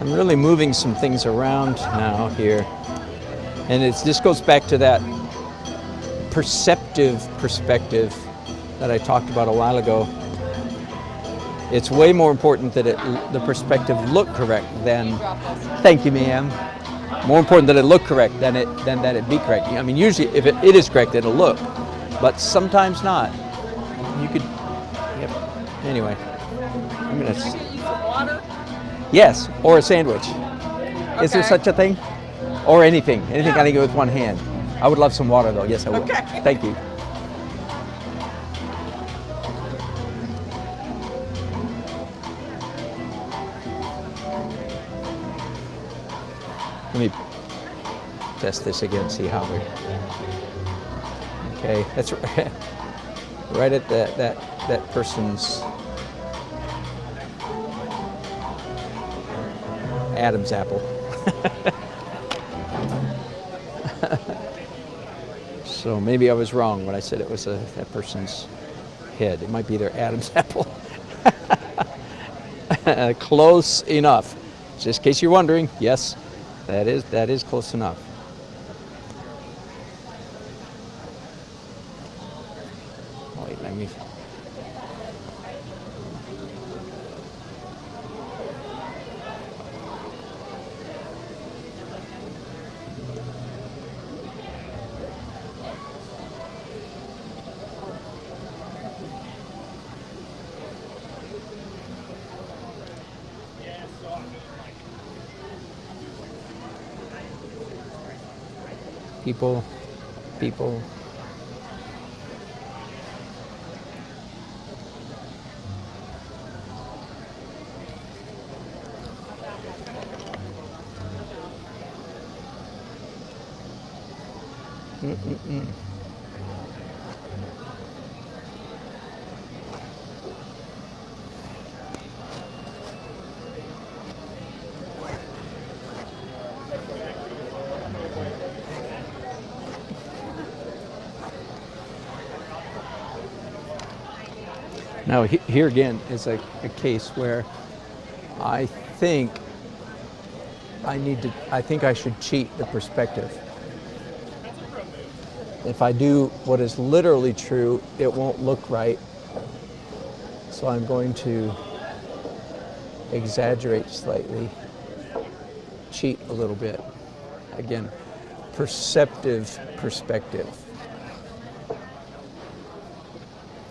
I'm really moving some things around now here. And this goes back to that perceptive perspective that I talked about a while ago. It's way more important that the perspective look correct than, thank you ma'am, more important that it look correct than that it be correct. I mean, usually if it is correct, it'll look, but sometimes not. You could, yep. Anyway, I'm gonna. Can I get you some water? Yes, or a sandwich. Okay. Is there such a thing? Or anything I can get with one hand. I would love some water though, yes I will. Okay. Thank you. Let me test this again, see how we're, okay, that's right at that person's Adam's apple. So maybe I was wrong when I said it was that person's head. It might be their Adam's apple. Close enough. Just in case you're wondering, yes, that is close enough. Wait, let me. People. Now here again is a case where I think I should cheat the perspective. If I do what is literally true, it won't look right. So I'm going to exaggerate slightly, cheat a little bit. Again, perceptive perspective.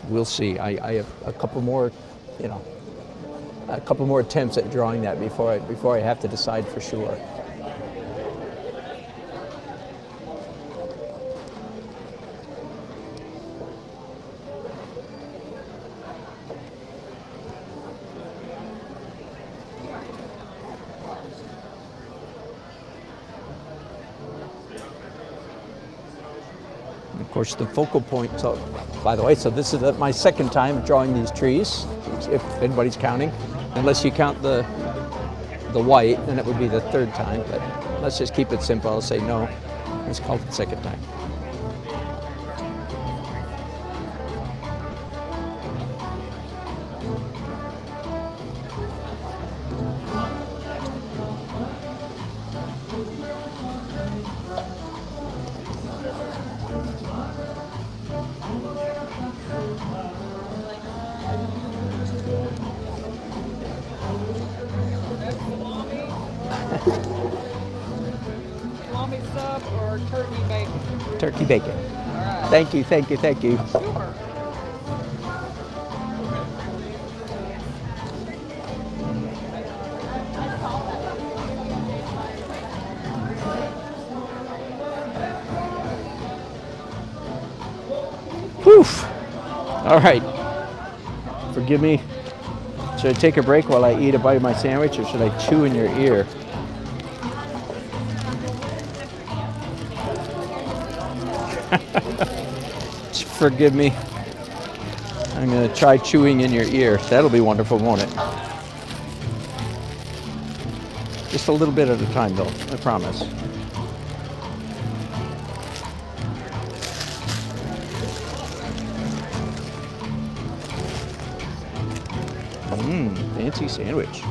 We'll see. I have a couple more, a couple more attempts at drawing that before I have to decide for sure. Of course, the focal point, so by the way, so this is my second time drawing these trees, if anybody's counting. Unless you count the white, then it would be the third time, but let's just keep it simple. I'll say no, let's call it the second time. Salami sub or turkey bacon? Turkey bacon. All right. Thank you, thank you, thank you. Super. Poof. All right. Forgive me. Should I take a break while I eat a bite of my sandwich, or should I chew in your ear? Forgive me. I'm going to try chewing in your ear. That'll be wonderful, won't it? Just a little bit at a time, though, I promise. Fancy sandwich.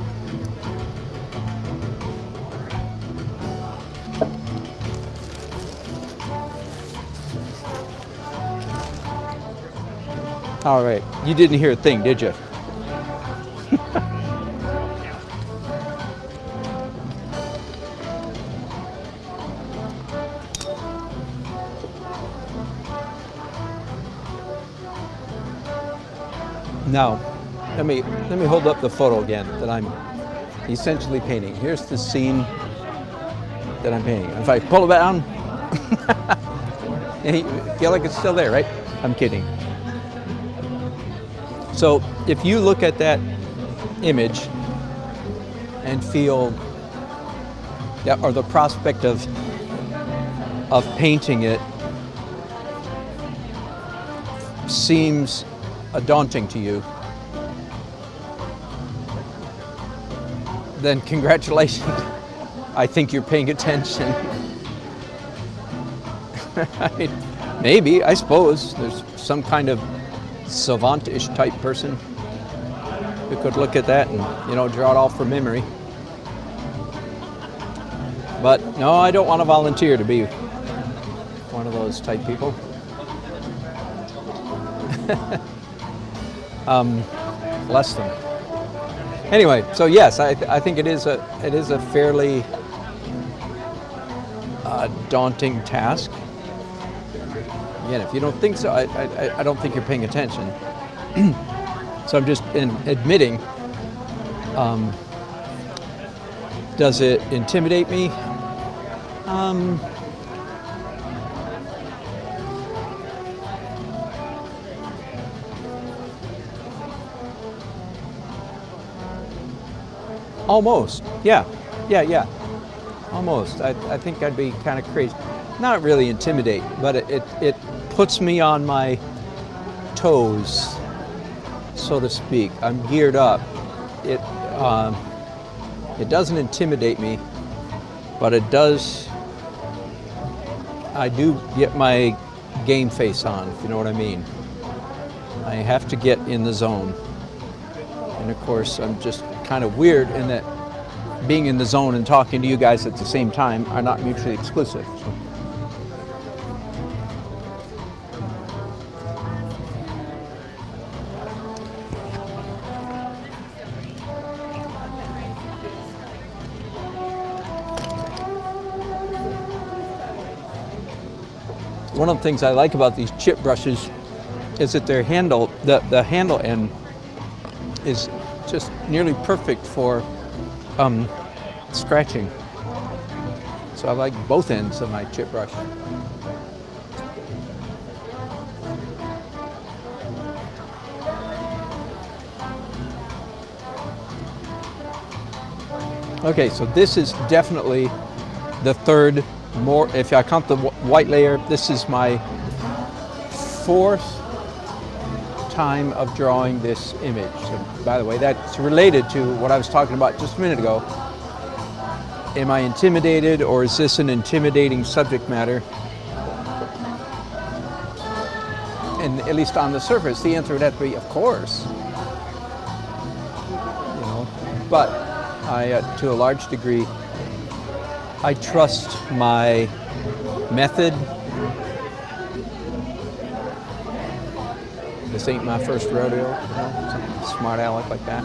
All right, you didn't hear a thing, did you? Now, let me hold up the photo again that I'm essentially painting. Here's the scene that I'm painting. If I pull it down, and you feel like it's still there, right? I'm kidding. So if you look at that image and feel, or the prospect of painting it seems daunting to you, then congratulations. I think you're paying attention. Maybe, I suppose, there's some kind of savant-ish type person who could look at that and, draw it all from memory. But no, I don't want to volunteer to be one of those type people. Less than. Anyway, so yes, I think it is a fairly daunting task. Again, if you don't think so, I don't think you're paying attention. So I'm just admitting. Does it intimidate me? Almost, yeah. Almost. I think I'd be kind of crazy. Not really intimidate, but it puts me on my toes, so to speak. I'm geared up. It doesn't intimidate me, but it does. I do get my game face on, if you know what I mean. I have to get in the zone. And of course, I'm just kind of weird in that being in the zone and talking to you guys at the same time are not mutually exclusive. So. One of the things I like about these chip brushes is that their handle, the handle end is just nearly perfect for scratching. So I like both ends of my chip brush. Okay, so this is definitely the third, if I count the white layer, this is my fourth time of drawing this image. So, by the way, that's related to what I was talking about just a minute ago. Am I intimidated, or is this an intimidating subject matter? And at least on the surface, the answer would have to be, of course. But I, to a large degree, I trust my method. This ain't my first rodeo, some smart aleck like that.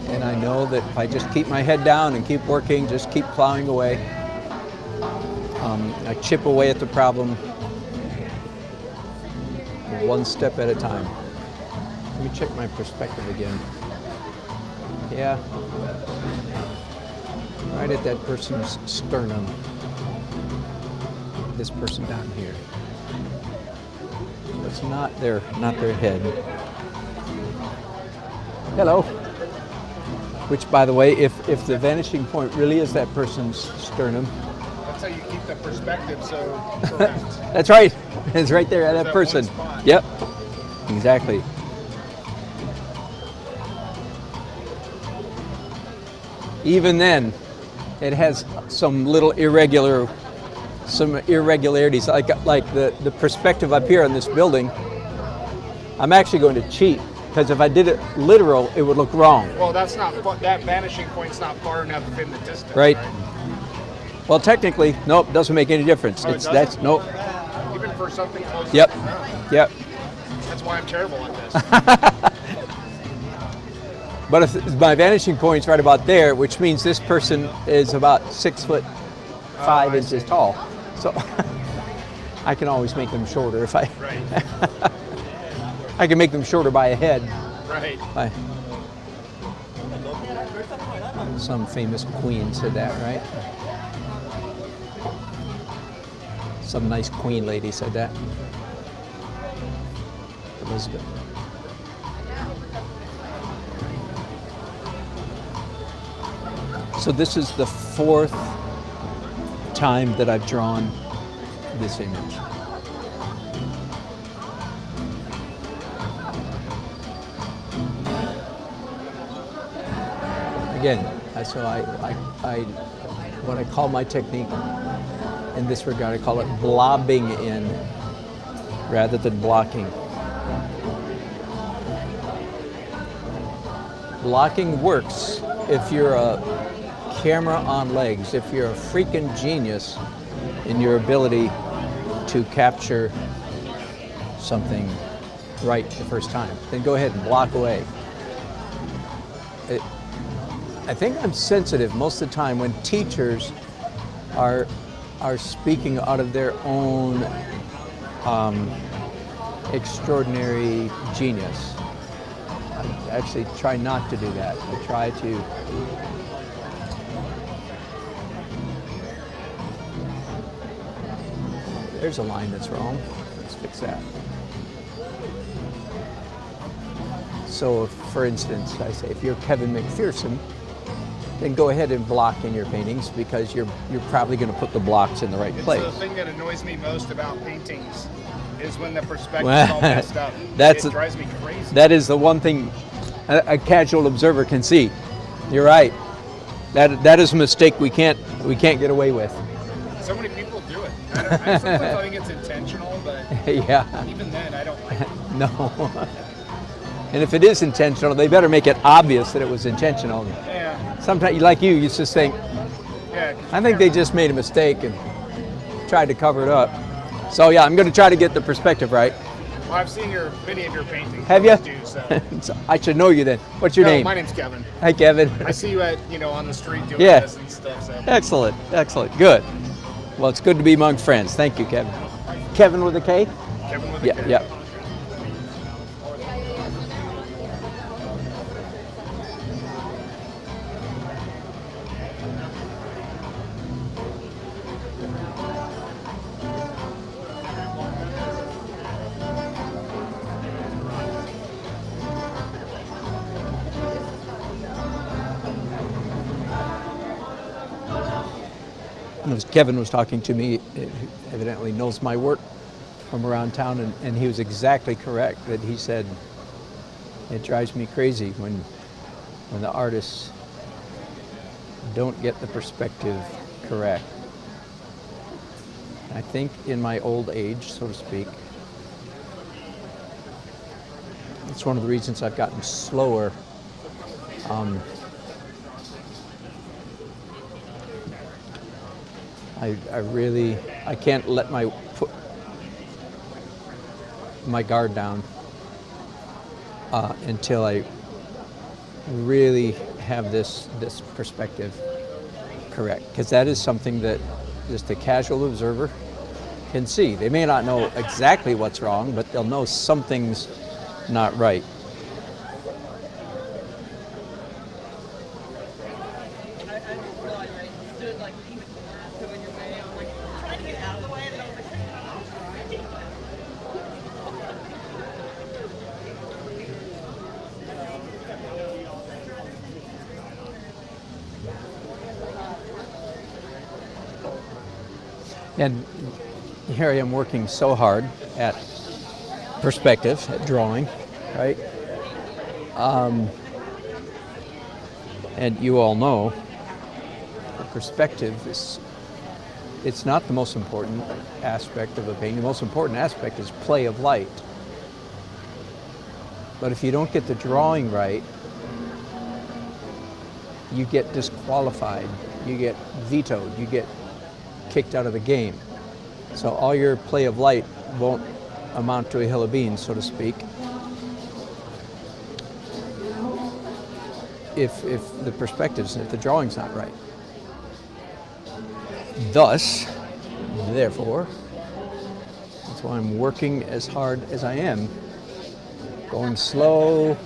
And I know that if I just keep my head down and keep working, just keep plowing away, I chip away at the problem one step at a time. Let me check my perspective again. Yeah, right at that person's sternum. This person down here. It's not their head. Hello. Which, by the way, if the vanishing point really is that person's sternum, That's how you keep the perspective so correct. that's right. It's right there at that That person. one spot. Yep. Exactly. Even then, it has some little irregularities, like the perspective up here on this building. I'm actually going to cheat, because if I did it literal, it would look wrong. Well, that's not that vanishing point's not far enough in the distance. Right. Well, technically, nope, doesn't make any difference. Oh, it That's doesn't? nope. Even for something close. Yep. No. Yep. That's why I'm terrible at this. But if my vanishing point's right about there, which means this person is about 6'5" I inches see. tall, so I can always make them shorter if I. Right. I can make them shorter by a head. Right. By some famous queen said that, right? Some nice queen lady said that. Elizabeth. So this is the 4th time that I've drawn this image. Again, so I what I call my technique in this regard, I call it blobbing in rather than blocking. Blocking works if you're a camera on legs, if you're a freaking genius in your ability to capture something right the first time, then go ahead and block away. I think I'm sensitive most of the time when teachers are speaking out of their own extraordinary genius. I actually try not to do that. I try to there's a line that's wrong. Let's fix that. So if, for instance, I say if you're Kevin McPherson, then go ahead and block in your paintings because you're probably going to put the blocks in the right place. The thing that annoys me most about paintings is when the perspective's all messed up. It drives me crazy. That is the one thing a casual observer can see. You're right. That is a mistake we can't get away with. So many people do it. Sometimes I think it's intentional, but Yeah. even then, I don't like it. No. And if it is intentional, they better make it obvious that it was intentional. Yeah. Sometimes, like you just think, Yeah. 'Cause I think they just made a mistake and tried to cover it up. So yeah, I'm going to try to get the perspective right. Well, I've seen many of your paintings. Have you? Do, so. So I should know you then. What's your No, name? my name's Kevin. Hi, Kevin. I see you on the street doing Yeah. this and stuff. So. Excellent, excellent, good. Well, it's good to be among friends. Thank you, Kevin. Kevin with a K? Kevin with a Yeah, K. yeah. As Kevin was talking to me, evidently knows my work from around town, and he was exactly correct that he said, it drives me crazy when the artists don't get the perspective correct. I think in my old age, so to speak, it's one of the reasons I've gotten slower. I can't let put my guard down until I really have this perspective correct, because that is something that just a casual observer can see. They may not know exactly what's wrong, but they'll know something's not right. And here I am working so hard at perspective, at drawing, right? And you all know perspective is, it's not the most important aspect of a painting. The most important aspect is play of light. But if you don't get the drawing right, you get disqualified, you get vetoed, you get kicked out of the game. So all your play of light won't amount to a hill of beans, so to speak, if the perspectives, if the drawing's not right. Thus, therefore, that's why I'm working as hard as I am, going slow,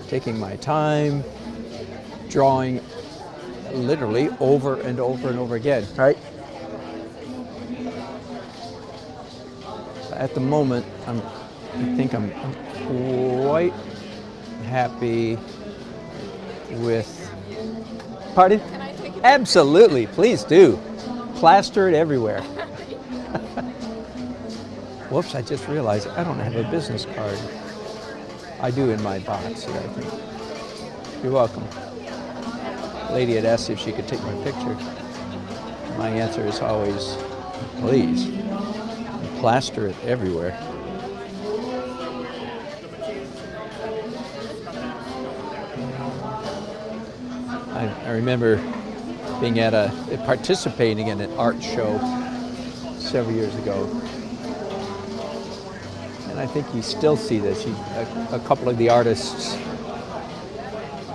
taking my time, drawing literally over and over and over again, right? At the moment, I think I'm quite happy with, pardon? Can I take it? Absolutely, please do. Plaster it everywhere. Whoops, I just realized I don't have a business card. I do in my box here, I think. You're welcome. Lady had asked if she could take my picture. My answer is always, please. Plaster it everywhere. I remember being at participating in an art show several years ago. And I think you still see this. A couple of the artists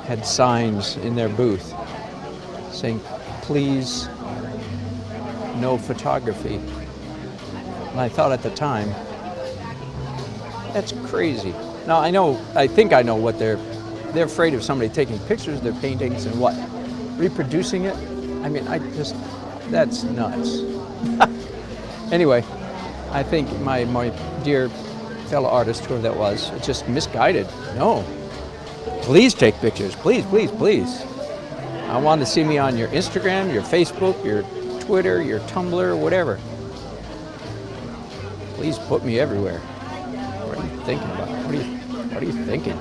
had signs in their booth saying, please, no photography. And I thought at the time, that's crazy. Now I think I know what they're afraid of somebody taking pictures of their paintings and what? Reproducing it? I mean, that's nuts. Anyway, I think my dear fellow artist, whoever that was, it's just misguided. No, please take pictures, please, please, please. I want to see me on your Instagram, your Facebook, your Twitter, your Tumblr, whatever. Please put me everywhere. What are you thinking about? What are you thinking?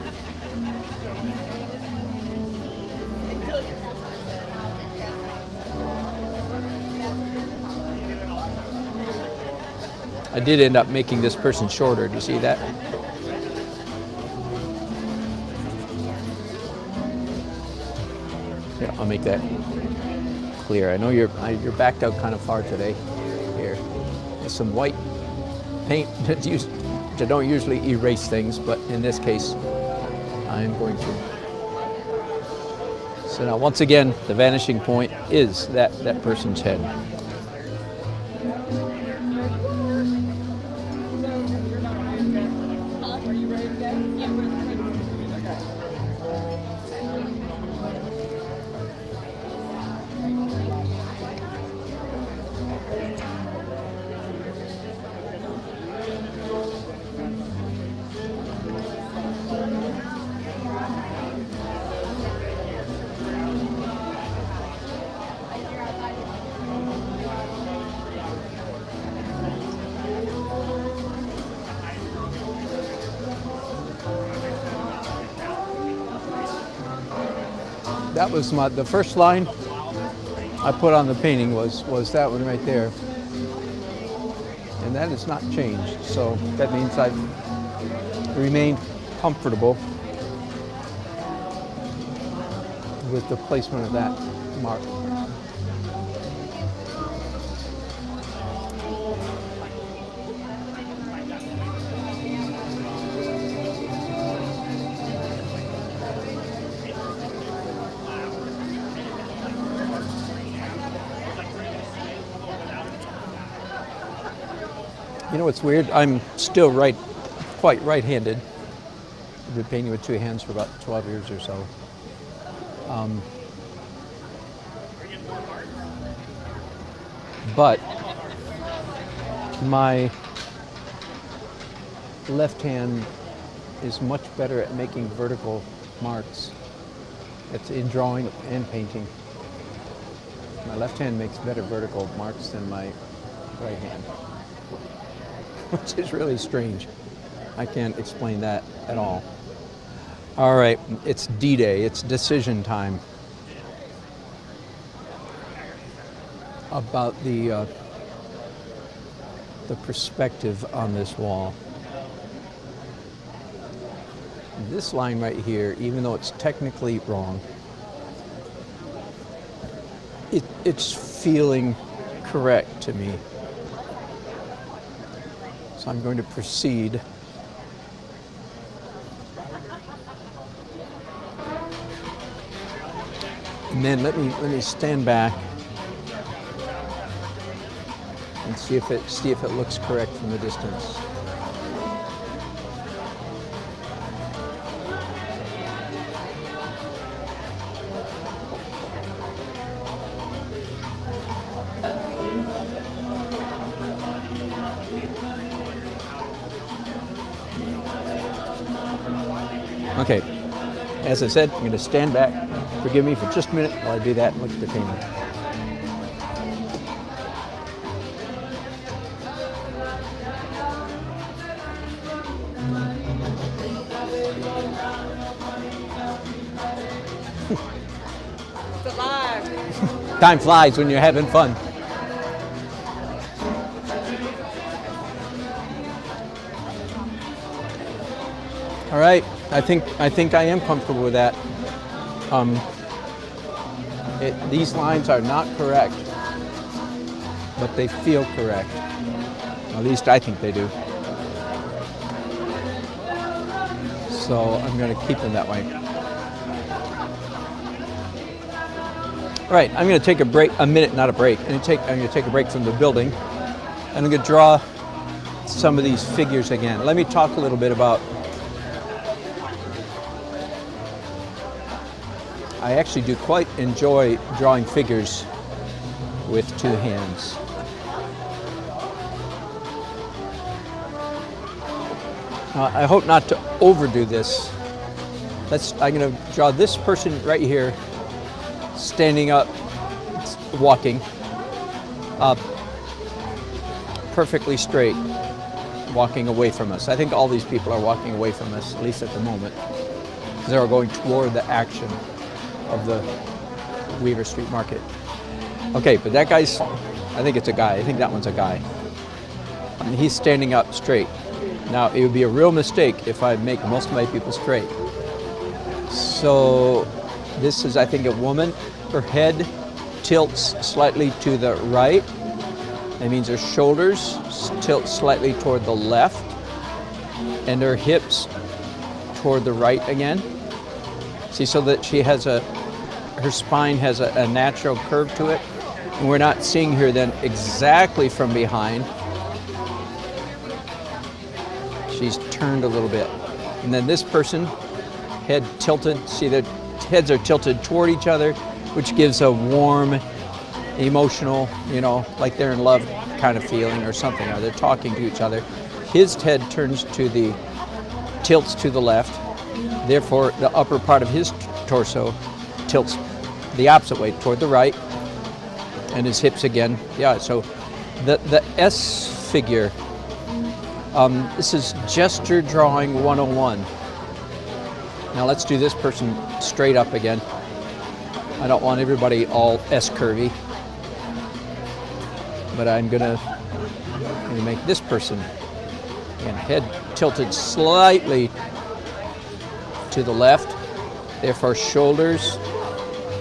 I did end up making this person shorter. Do you see that? Yeah, I'll make that clear. I know you're backed out kind of far today. Here, there's some white paint that don't usually erase things, but in this case, I'm going to. So now, once again, the vanishing point is that person's head. That was the first line I put on the painting was that one right there. And that has not changed. So that means I've remained comfortable with the placement of that mark. You know what's weird? I'm still quite right-handed. I've been painting with two hands for about 12 years or so. But my left hand is much better at making vertical marks. It's in drawing and painting. My left hand makes better vertical marks than my right hand, which is really strange. I can't explain that at all. All right, it's D-Day, it's decision time about the perspective on this wall. This line right here, even though it's technically wrong, it's feeling correct to me. So I'm going to proceed. And then let me stand back and see if it looks correct from the distance. Okay, as I said, I'm going to stand back. Forgive me for just a minute while I do that and look at the painting. It's alive. Time flies when you're having fun. All right, I think I am comfortable with that. These lines are not correct, but they feel correct. At least I think they do. So I'm going to keep them that way. All right, I'm going to take a break, a minute, not a break. I'm going to take a break from the building, and I'm going to draw some of these figures again. Let me talk a little bit about. I actually do quite enjoy drawing figures with two hands. I hope not to overdo this. I'm going to draw this person right here, standing up, walking, perfectly straight, walking away from us. I think all these people are walking away from us, at least at the moment, because they're going toward the action of the Weaver Street Market. Okay, but that guy's, I think it's a guy. I think that one's a guy. And he's standing up straight. Now, it would be a real mistake if I make most of my people straight. So this is, I think, a woman. Her head tilts slightly to the right. That means her shoulders tilt slightly toward the left, and her hips toward the right again. See, so that she has her spine has a natural curve to it. And we're not seeing her then exactly from behind. She's turned a little bit. And then this person, head tilted, see the heads are tilted toward each other, which gives a warm, emotional, like they're in love kind of feeling or something, or they're talking to each other. His head tilts to the left. Therefore, the upper part of his torso tilts the opposite way toward the right, and his hips again. Yeah, so the S figure, this is gesture drawing 101. Now let's do this person straight up again. I don't want everybody all S curvy, but I'm gonna make this person, again, head tilted slightly to the left, therefore shoulders,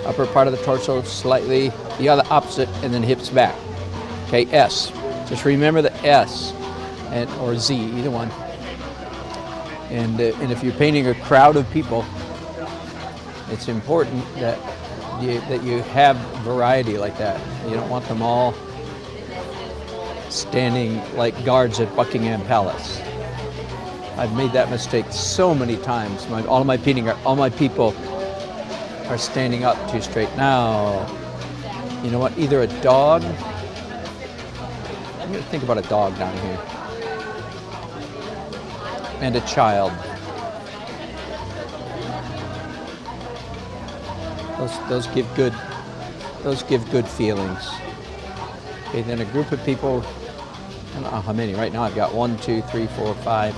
upper part of the torso slightly the other opposite, and then hips back. Okay, S. Just remember the S, or Z, either one. And if you're painting a crowd of people, it's important that you have variety like that. You don't want them all standing like guards at Buckingham Palace. I've made that mistake so many times. All my people are standing up too straight. Now, you know what? Either a dog. I'm going to think about a dog down here, and a child. Those give good feelings. Okay, then a group of people I don't know how many. Right now I've got 1, 2, 3, 4, 5,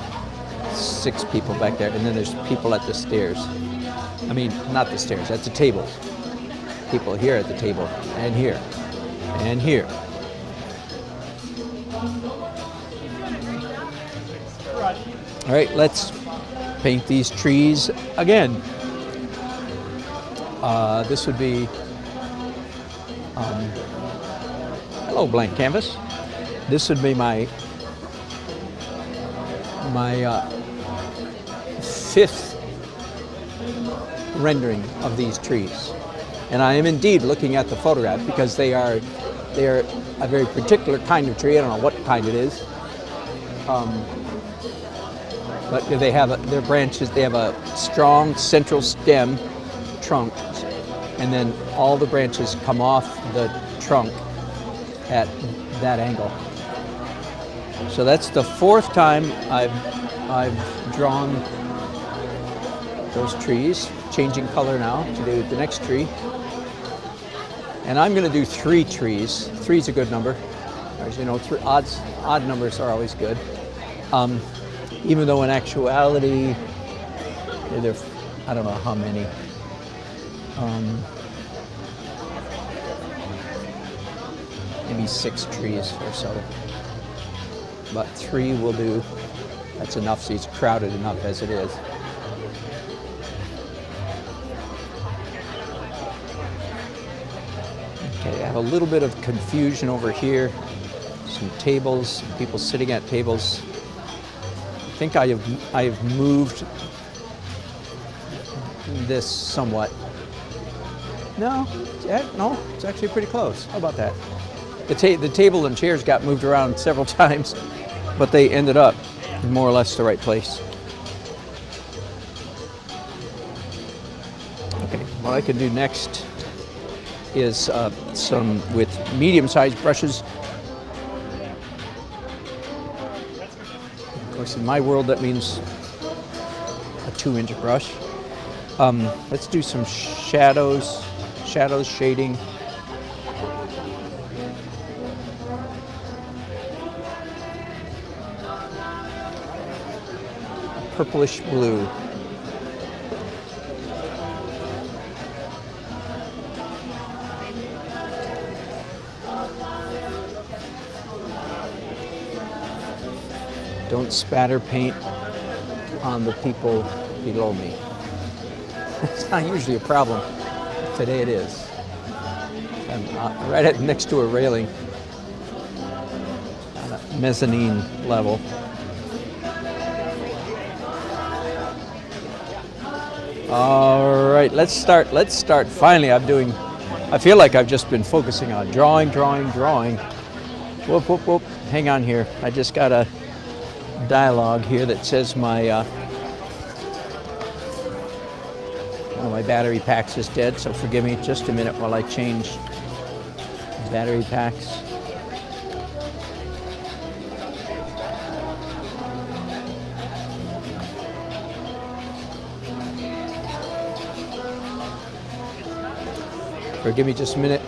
6 people back there, and then there's people at the stairs. I mean, not the stairs, at the table. People here at the table, and here, and here. All right, let's paint these trees again. This would be, hello blank canvas. This would be my 5th rendering of these trees. And I am indeed looking at the photograph because they are a very particular kind of tree. I don't know what kind it is. But they have their branches, they have a strong central stem trunk, and then all the branches come off the trunk at that angle. So that's the 4th time I've drawn those trees, changing color now to do the next tree. And I'm going to do 3 trees. 3 is a good number. As you know, odd numbers are always good. Even though in actuality, I don't know how many. Maybe 6 trees or so. But 3 will do. That's enough, so it's crowded enough as it is. Okay, I have a little bit of confusion over here. Some tables, people sitting at tables. I think I have moved this somewhat. No, it's actually pretty close. How about that? The table and chairs got moved around several times, but they ended up in more or less the right place. Okay, what I can do next is some with medium-sized brushes. Of course, in my world, that means a 2-inch brush. Let's do some shadows, shading. Purplish blue. Don't spatter paint on the people below me. It's not usually a problem. Today it is. I'm right next to a railing on a mezzanine level. All right, let's start. Finally, I feel like I've just been focusing on drawing. Whoop, whoop, whoop. Hang on here. I just got a dialogue here that says one of my battery packs is dead, so forgive me just a minute while I change battery packs. Forgive me just a minute.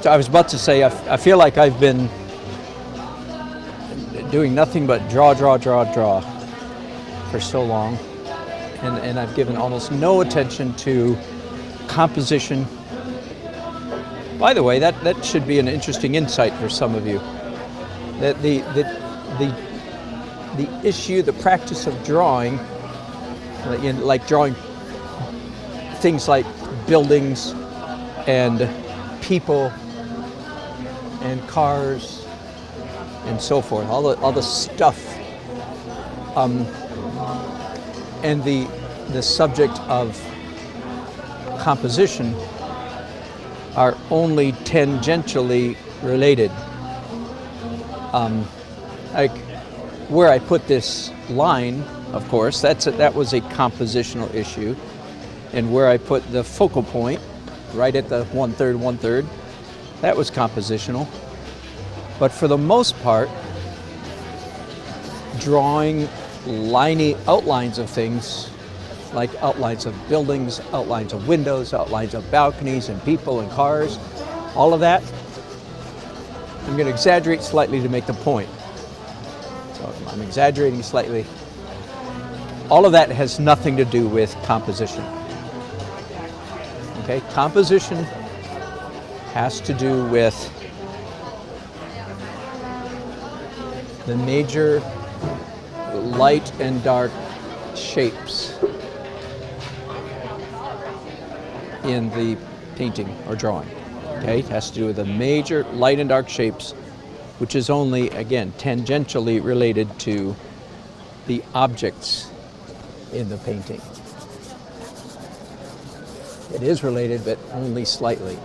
So I was about to say, I feel like I've been doing nothing but draw for so long, and I've given almost no attention to composition. By the way, that should be an interesting insight for some of you. That the issue, the practice of drawing, like drawing things like buildings and people and cars and so forth, all the stuff, and the subject of composition are only tangentially related. like where I put this line, of course, that was a compositional issue. And where I put the focal point, right at the 1/3, 1/3, that was compositional. But for the most part, drawing liney outlines of things, like outlines of buildings, outlines of windows, outlines of balconies and people and cars, all of that, I'm going to exaggerate slightly to make the point. So I'm exaggerating slightly. All of that has nothing to do with composition. Okay, composition has to do with the major light and dark shapes in the painting or drawing. Okay, it has to do with the major light and dark shapes, which is only, again, tangentially related to the objects in the painting. It is related, but only slightly.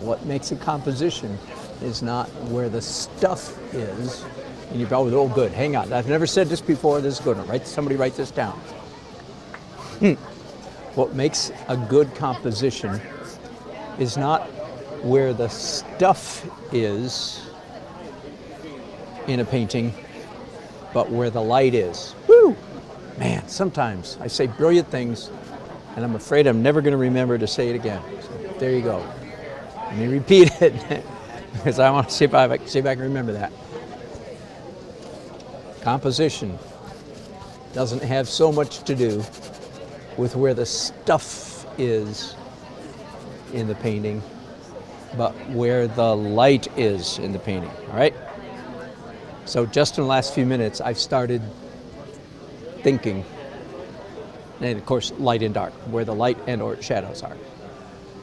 What makes a composition is not where the stuff is. And you're probably, oh good, hang on, I've never said this before, this is good. Somebody write this down. What makes a good composition is not where the stuff is in a painting, but where the light is. Woo! Man, sometimes I say brilliant things, and I'm afraid I'm never going to remember to say it again. So there you go. Let me repeat it, because I want to see if I can remember that. Composition doesn't have so much to do with where the stuff is in the painting, but where the light is in the painting, all right? So just in the last few minutes, I've started thinking, and of course, light and dark, where the light and or shadows are.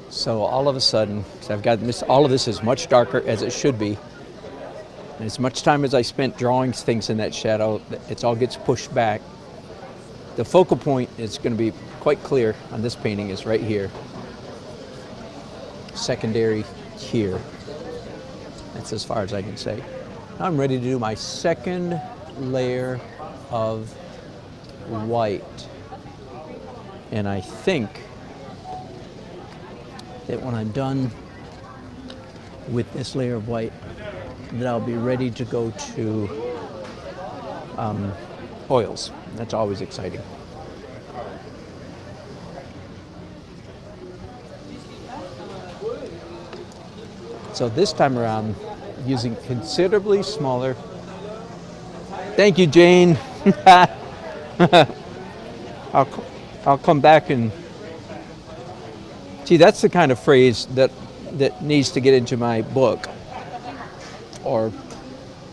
So all of a sudden, so I've got this, all of this is much darker as it should be. And as much time as I spent drawing things in that shadow, it all gets pushed back. The focal point is going to be quite clear on this painting is right here. Secondary here. That's as far as I can say. Now I'm ready to do my second layer of white. And I think that when I'm done with this layer of white, that I'll be ready to go to oils. That's always exciting. So this time around, using considerably smaller. Thank you, Jane. I'll come back and see. That's the kind of phrase that needs to get into my book or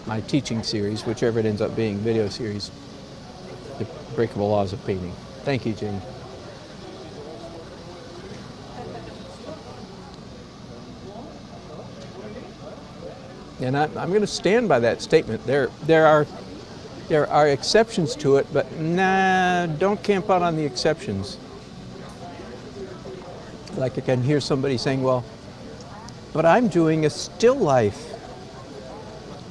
my teaching series, whichever it ends up being, video series, The Breakable Laws of Painting. Thank you, Jane. And I'm going to stand by that statement. There are exceptions to it, but nah, don't camp out on the exceptions. Like I can hear somebody saying, well, but I'm doing a still life.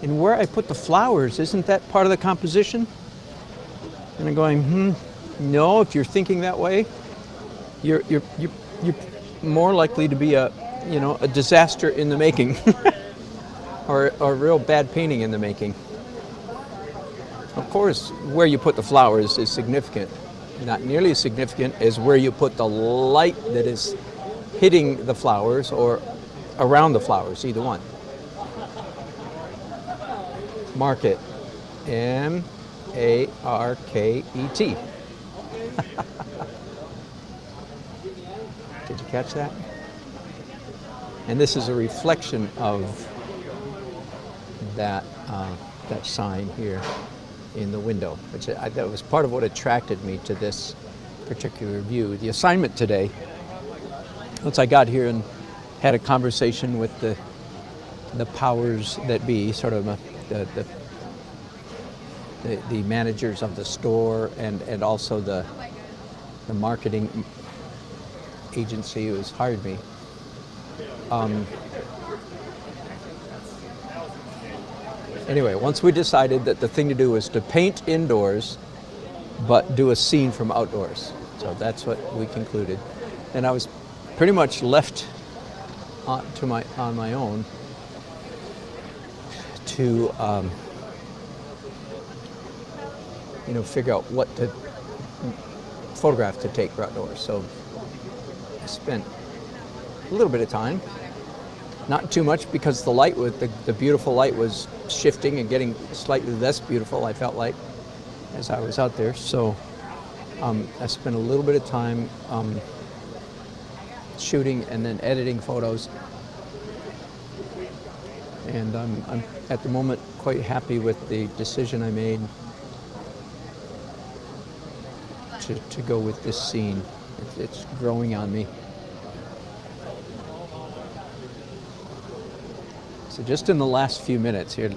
And where I put the flowers, isn't that part of the composition? And I'm going, no, if you're thinking that way, you're more likely to be a disaster in the making. Or a real bad painting in the making. Of course, where you put the flowers is significant. Not nearly as significant as where you put the light that is hitting the flowers or around the flowers, either one. Market. M-A-R-K-E-T. Did you catch that? And this is a reflection of that sign here in the window, which that was part of what attracted me to this particular view. The assignment today, once I got here and had a conversation with the powers that be, sort of the managers of the store and also the marketing agency who has hired me. Anyway, once we decided that the thing to do was to paint indoors, but do a scene from outdoors. So that's what we concluded. And I was pretty much left on my own to figure out what to photograph to take for outdoors. So I spent a little bit of time, not too much, because the light was the beautiful light was shifting and getting slightly less beautiful, I felt like, as I was out there. So I spent a little bit of time shooting and then editing photos. And I'm at the moment quite happy with the decision I made to go with this scene. It's growing on me. So just in the last few minutes here,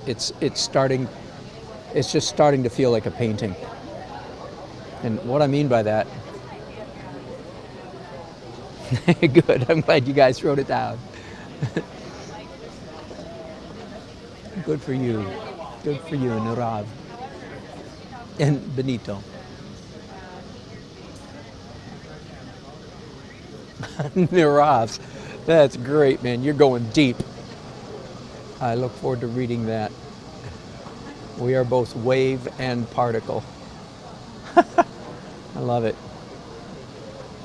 it's just starting to feel like a painting. And what I mean by that, good, I'm glad you guys wrote it down. Good for you, Nirav and Benito. Nirav, that's great, man, you're going deep. I look forward to reading that. We are both wave and particle. I love it.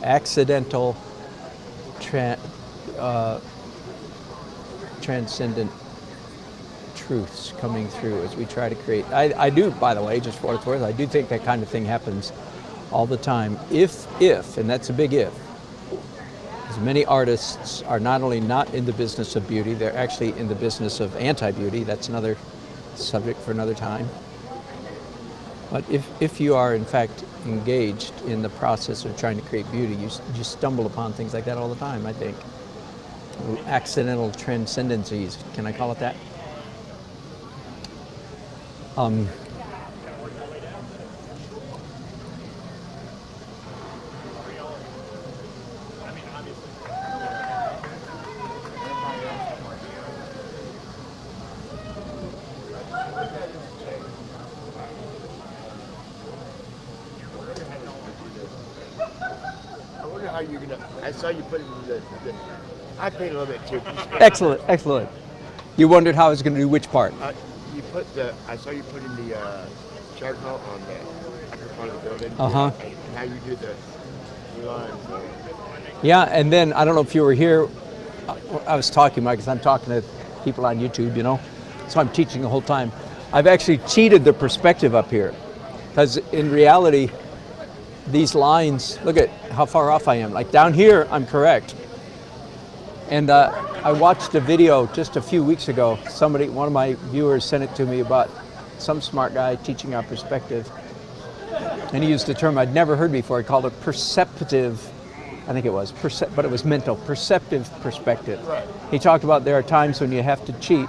Accidental, transcendent truths coming through as we try to create. I do, by the way, just for what it's worth, I do think that kind of thing happens all the time. If, and that's a big if, as many artists are not only not in the business of beauty, they're actually in the business of anti-beauty. That's another subject for another time. But if you are in fact engaged in the process of trying to create beauty, you stumble upon things like that all the time, I think. Accidental transcendencies, can I call it that? How you're gonna? I saw you put it in the I paint a little bit too. Excellent, excellent. You wondered how I was going to do which part? You put I saw you put in the charcoal on the upper part of the building. Uh-huh. And how you do the lines. Yeah, and then I don't know if you were here. I was talking, Mike, because I'm talking to people on YouTube, so I'm teaching the whole time. I've actually cheated the perspective up here, because in reality, these lines, look at how far off I am. Like down here, I'm correct. And I watched a video just a few weeks ago. One of my viewers sent it to me about some smart guy teaching our perspective. And he used a term I'd never heard before. He called it perceptive, I think it was, but it was mental, perceptive perspective. Right. He talked about there are times when you have to cheat.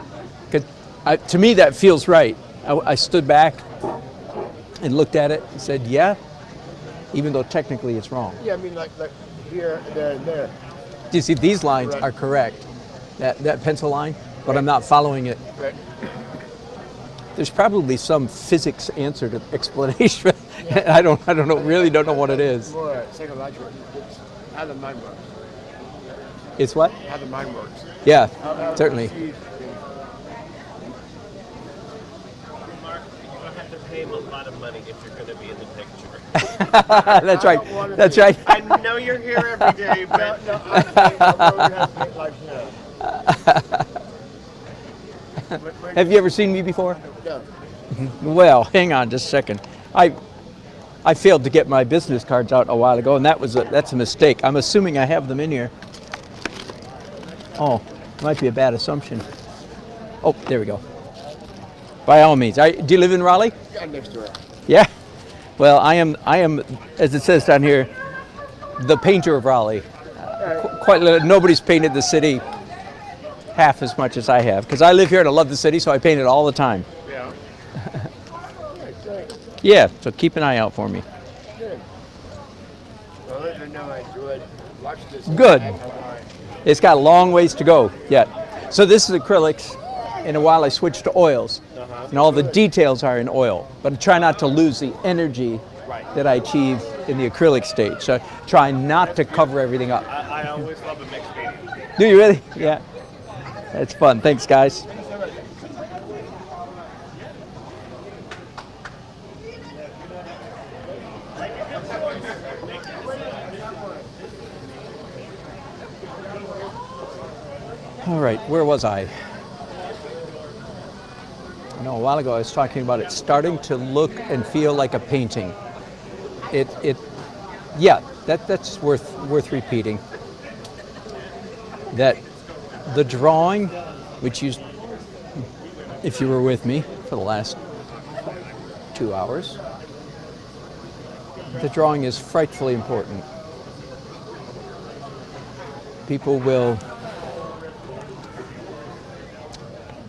To me, that feels right. I stood back and looked at it and said, yeah, even though technically it's wrong. Yeah, I mean like here, there, and there. Do you see, these lines Right. are correct. That pencil line, but right. I'm not following it. Right. There's probably some physics answer to explanation. Yeah. I don't know, really don't know what it is. More psychological. It's how the mind works. It's what? How the mind works. Yeah, certainly. Mark, you don't have to pay him a lot of money if you're going to be in the picture. That's right. That's right. I know you're here every day, but Have you ever seen me before? No. Well, hang on just a second. I failed to get my business cards out a while ago, and that's a mistake. I'm assuming I have them in here. Oh, might be a bad assumption. Oh, there we go. By all means. Do you live in Raleigh? Yeah, next door. Yeah. Well, I am, as it says down here, the painter of Raleigh. Nobody's painted the city half as much as I have, because I live here and I love the city, so I paint it all the time. Yeah. Yeah, so keep an eye out for me. Good. Well, let me know I enjoyed. Watch this. Good. It's got a long ways to go yet. So this is acrylics, in a while I switch to oils, and all the details are in oil. But I try not to lose the energy that I achieve in the acrylic stage. So I try not to cover everything up. I always love a mixed painting. Do you really? Yeah. That's fun. Thanks, guys. All right, where was I? I know a while ago I was talking about it starting to look and feel like a painting. Yeah, that's worth repeating. That the drawing, which you, if you were with me for the last 2 hours, the drawing is frightfully important. People will,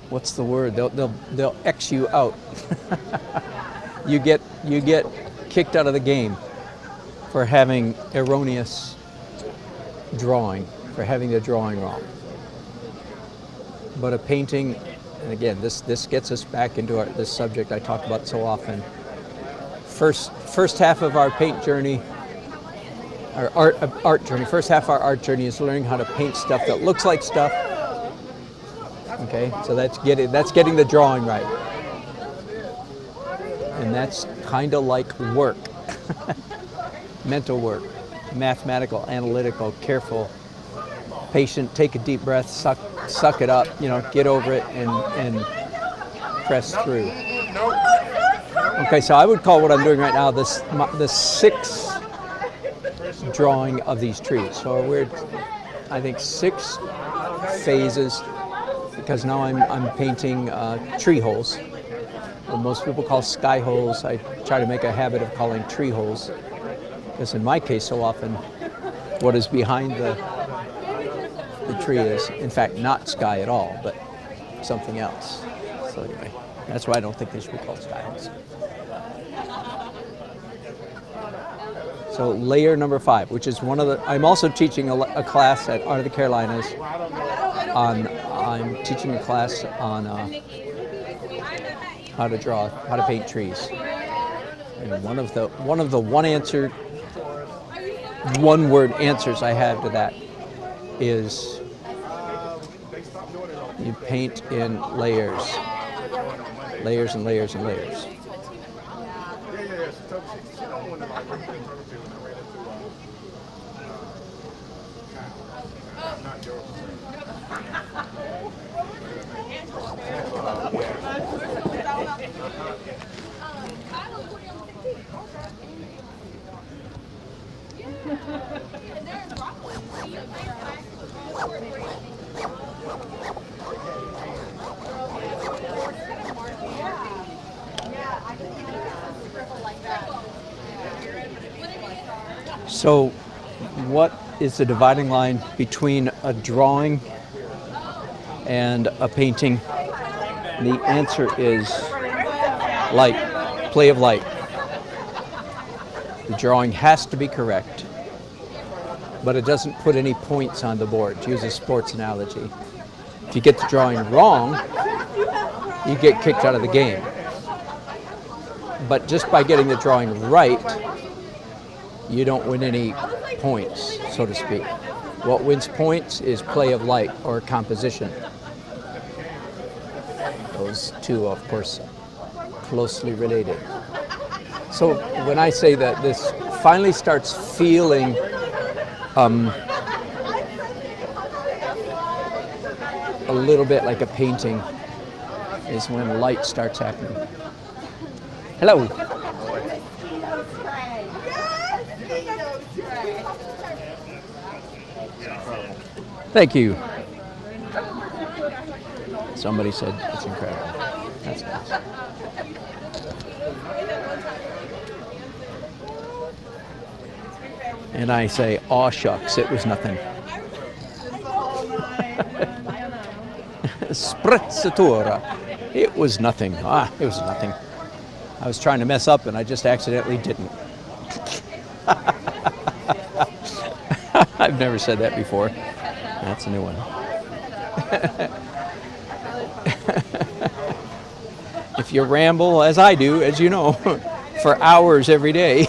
what's the word? They'll X you out. You get kicked out of the game for having erroneous drawing, for having the drawing wrong. But a painting, and again, this gets us back into this subject I talk about so often. First half of our paint journey, our art journey. First half of our art journey is learning how to paint stuff that looks like stuff. Okay, so that's getting the drawing right, and that's kind of like work, mental work, mathematical, analytical, careful, patient. Take a deep breath, suck it up. You know, get over it and press through. Okay, so I would call what I'm doing right now the sixth drawing of these trees. So we're, I think, 6 phases, because now I'm painting tree holes. What most people call sky holes, I try to make a habit of calling tree holes, because in my case, so often, what is behind the tree is, in fact, not sky at all, but something else. So anyway, that's why I don't think they should be called sky holes. So layer number 5, which is one of the, I'm also teaching a class at Art of the Carolinas I'm teaching a class on how to paint trees. And one of the one word answers I have to that is you paint in layers. Layers and layers and layers. So, what is the dividing line between a drawing and a painting? The answer is light, play of light. The drawing has to be correct, but it doesn't put any points on the board, to use a sports analogy. If you get the drawing wrong, you get kicked out of the game. But just by getting the drawing right, you don't win any points, so to speak. What wins points is play of light or composition. Those two, of course, closely related. So when I say that this finally starts feeling a little bit like a painting is when light starts happening. Hello. Thank you. Somebody said it's incredible. That's nice. And I say, aw shucks, it was nothing. Sprezzatura. It was nothing. It was nothing. I was trying to mess up and I just accidentally didn't. I've never said that before. That's a new one. if you ramble, as I do, as you know, for hours every day,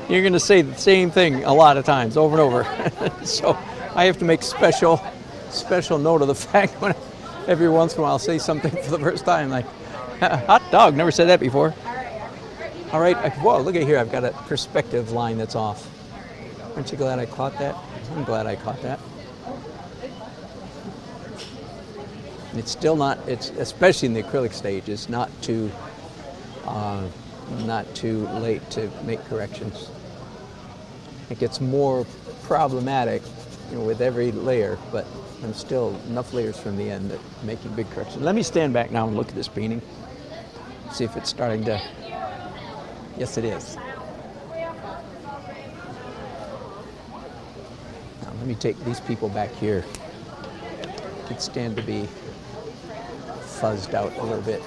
you're going to say the same thing a lot of times, over and over. So I have to make special note of the fact when every once in a while I'll say something for the first time, like, hot dog, never said that before. All right, whoa, look at here, I've got a perspective line that's off. Aren't you glad I caught that? I'm glad I caught that. It's still not, it's especially in the acrylic stage, it's not too late to make corrections. It gets more problematic, with every layer, but I'm still enough layers from the end that making big corrections. Let me stand back now and look at this painting, see if it's starting to. Yes, it is. Now let me take these people back here. Could stand to be fuzzed out a little bit.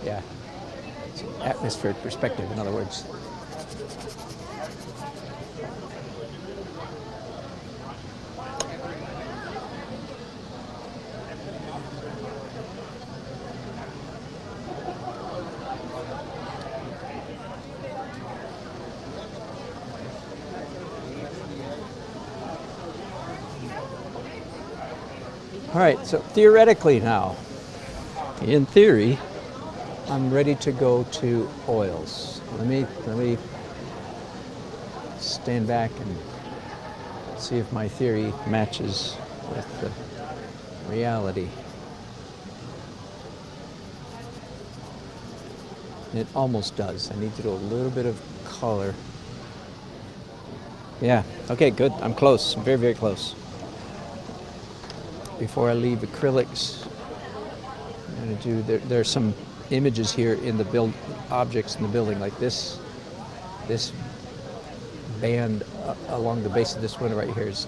Yeah, it's an atmospheric perspective, in other words. All right, so theoretically now, in theory, I'm ready to go to oils. Let me stand back and see if my theory matches with the reality. It almost does. I need to do a little bit of color. Yeah, okay, good. I'm close. I'm very, very close. Before I leave acrylics, I'm going to do, there's some images here in the objects in the building, like this band along the base of this window right here is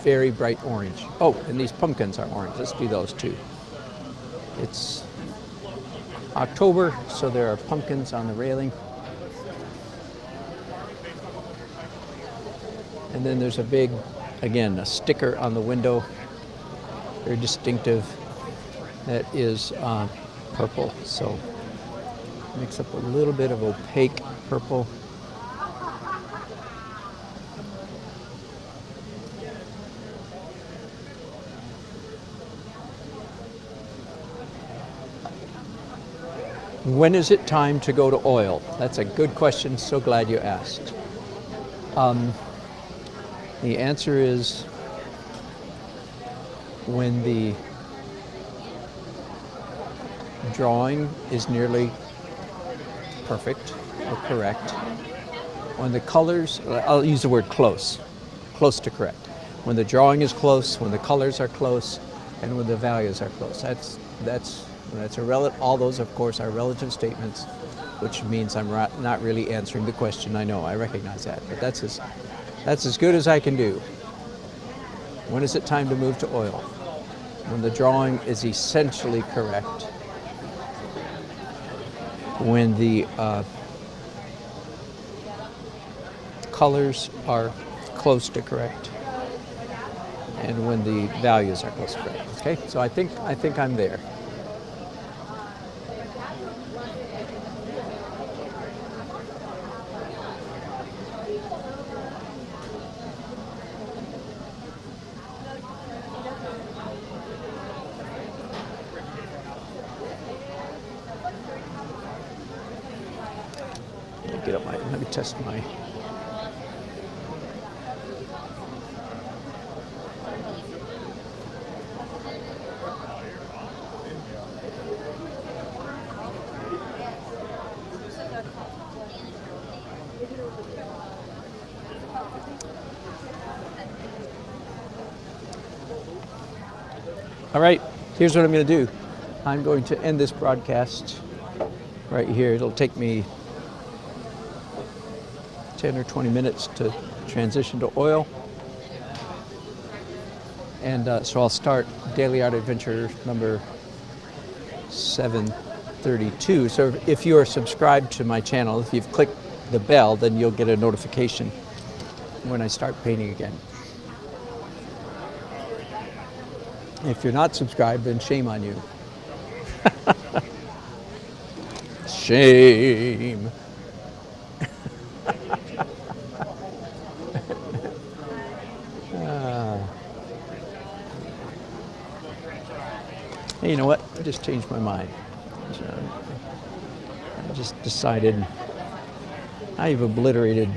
very bright orange. Oh, and these pumpkins are orange. Let's do those too. It's October, so there are pumpkins on the railing. And then there's a big, again, a sticker on the window. Very distinctive. That is purple, so mix up a little bit of opaque purple. When is it time to go to oil? That's a good question. So glad you asked. The answer is when the drawing is nearly perfect or correct. When the colors, I'll use the word close to correct. When the drawing is close, when the colors are close, and when the values are close. All those, of course, are relative statements, which means I'm not really answering the question. I know, I recognize that, but that's as good as I can do. When is it time to move to oil? When the drawing is essentially correct. When the colors are close to correct. And when the values are close to correct. Okay, so I think I'm there. Let me test my. All right, here's what I'm going to do. I'm going to end this broadcast right here. It'll take me 10 or 20 minutes to transition to oil. And so I'll start Daily Art Adventure number 732. So if you are subscribed to my channel, if you've clicked the bell, then you'll get a notification when I start painting again. If you're not subscribed, then shame on you. Shame. Hey, you know what? I just changed my mind. So, I just decided I've obliterated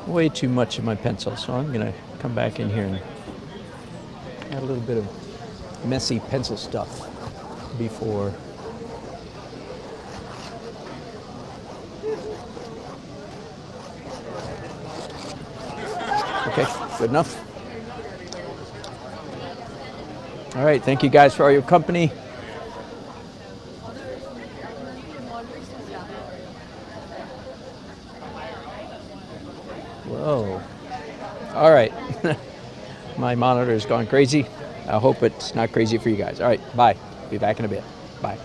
way too much of my pencil, so I'm going to come back in here and add a little bit of messy pencil stuff before. Okay, good enough. All right, thank you guys for all your company. Whoa. All right. My monitor's gone crazy. I hope it's not crazy for you guys. All right, bye. Be back in a bit. Bye.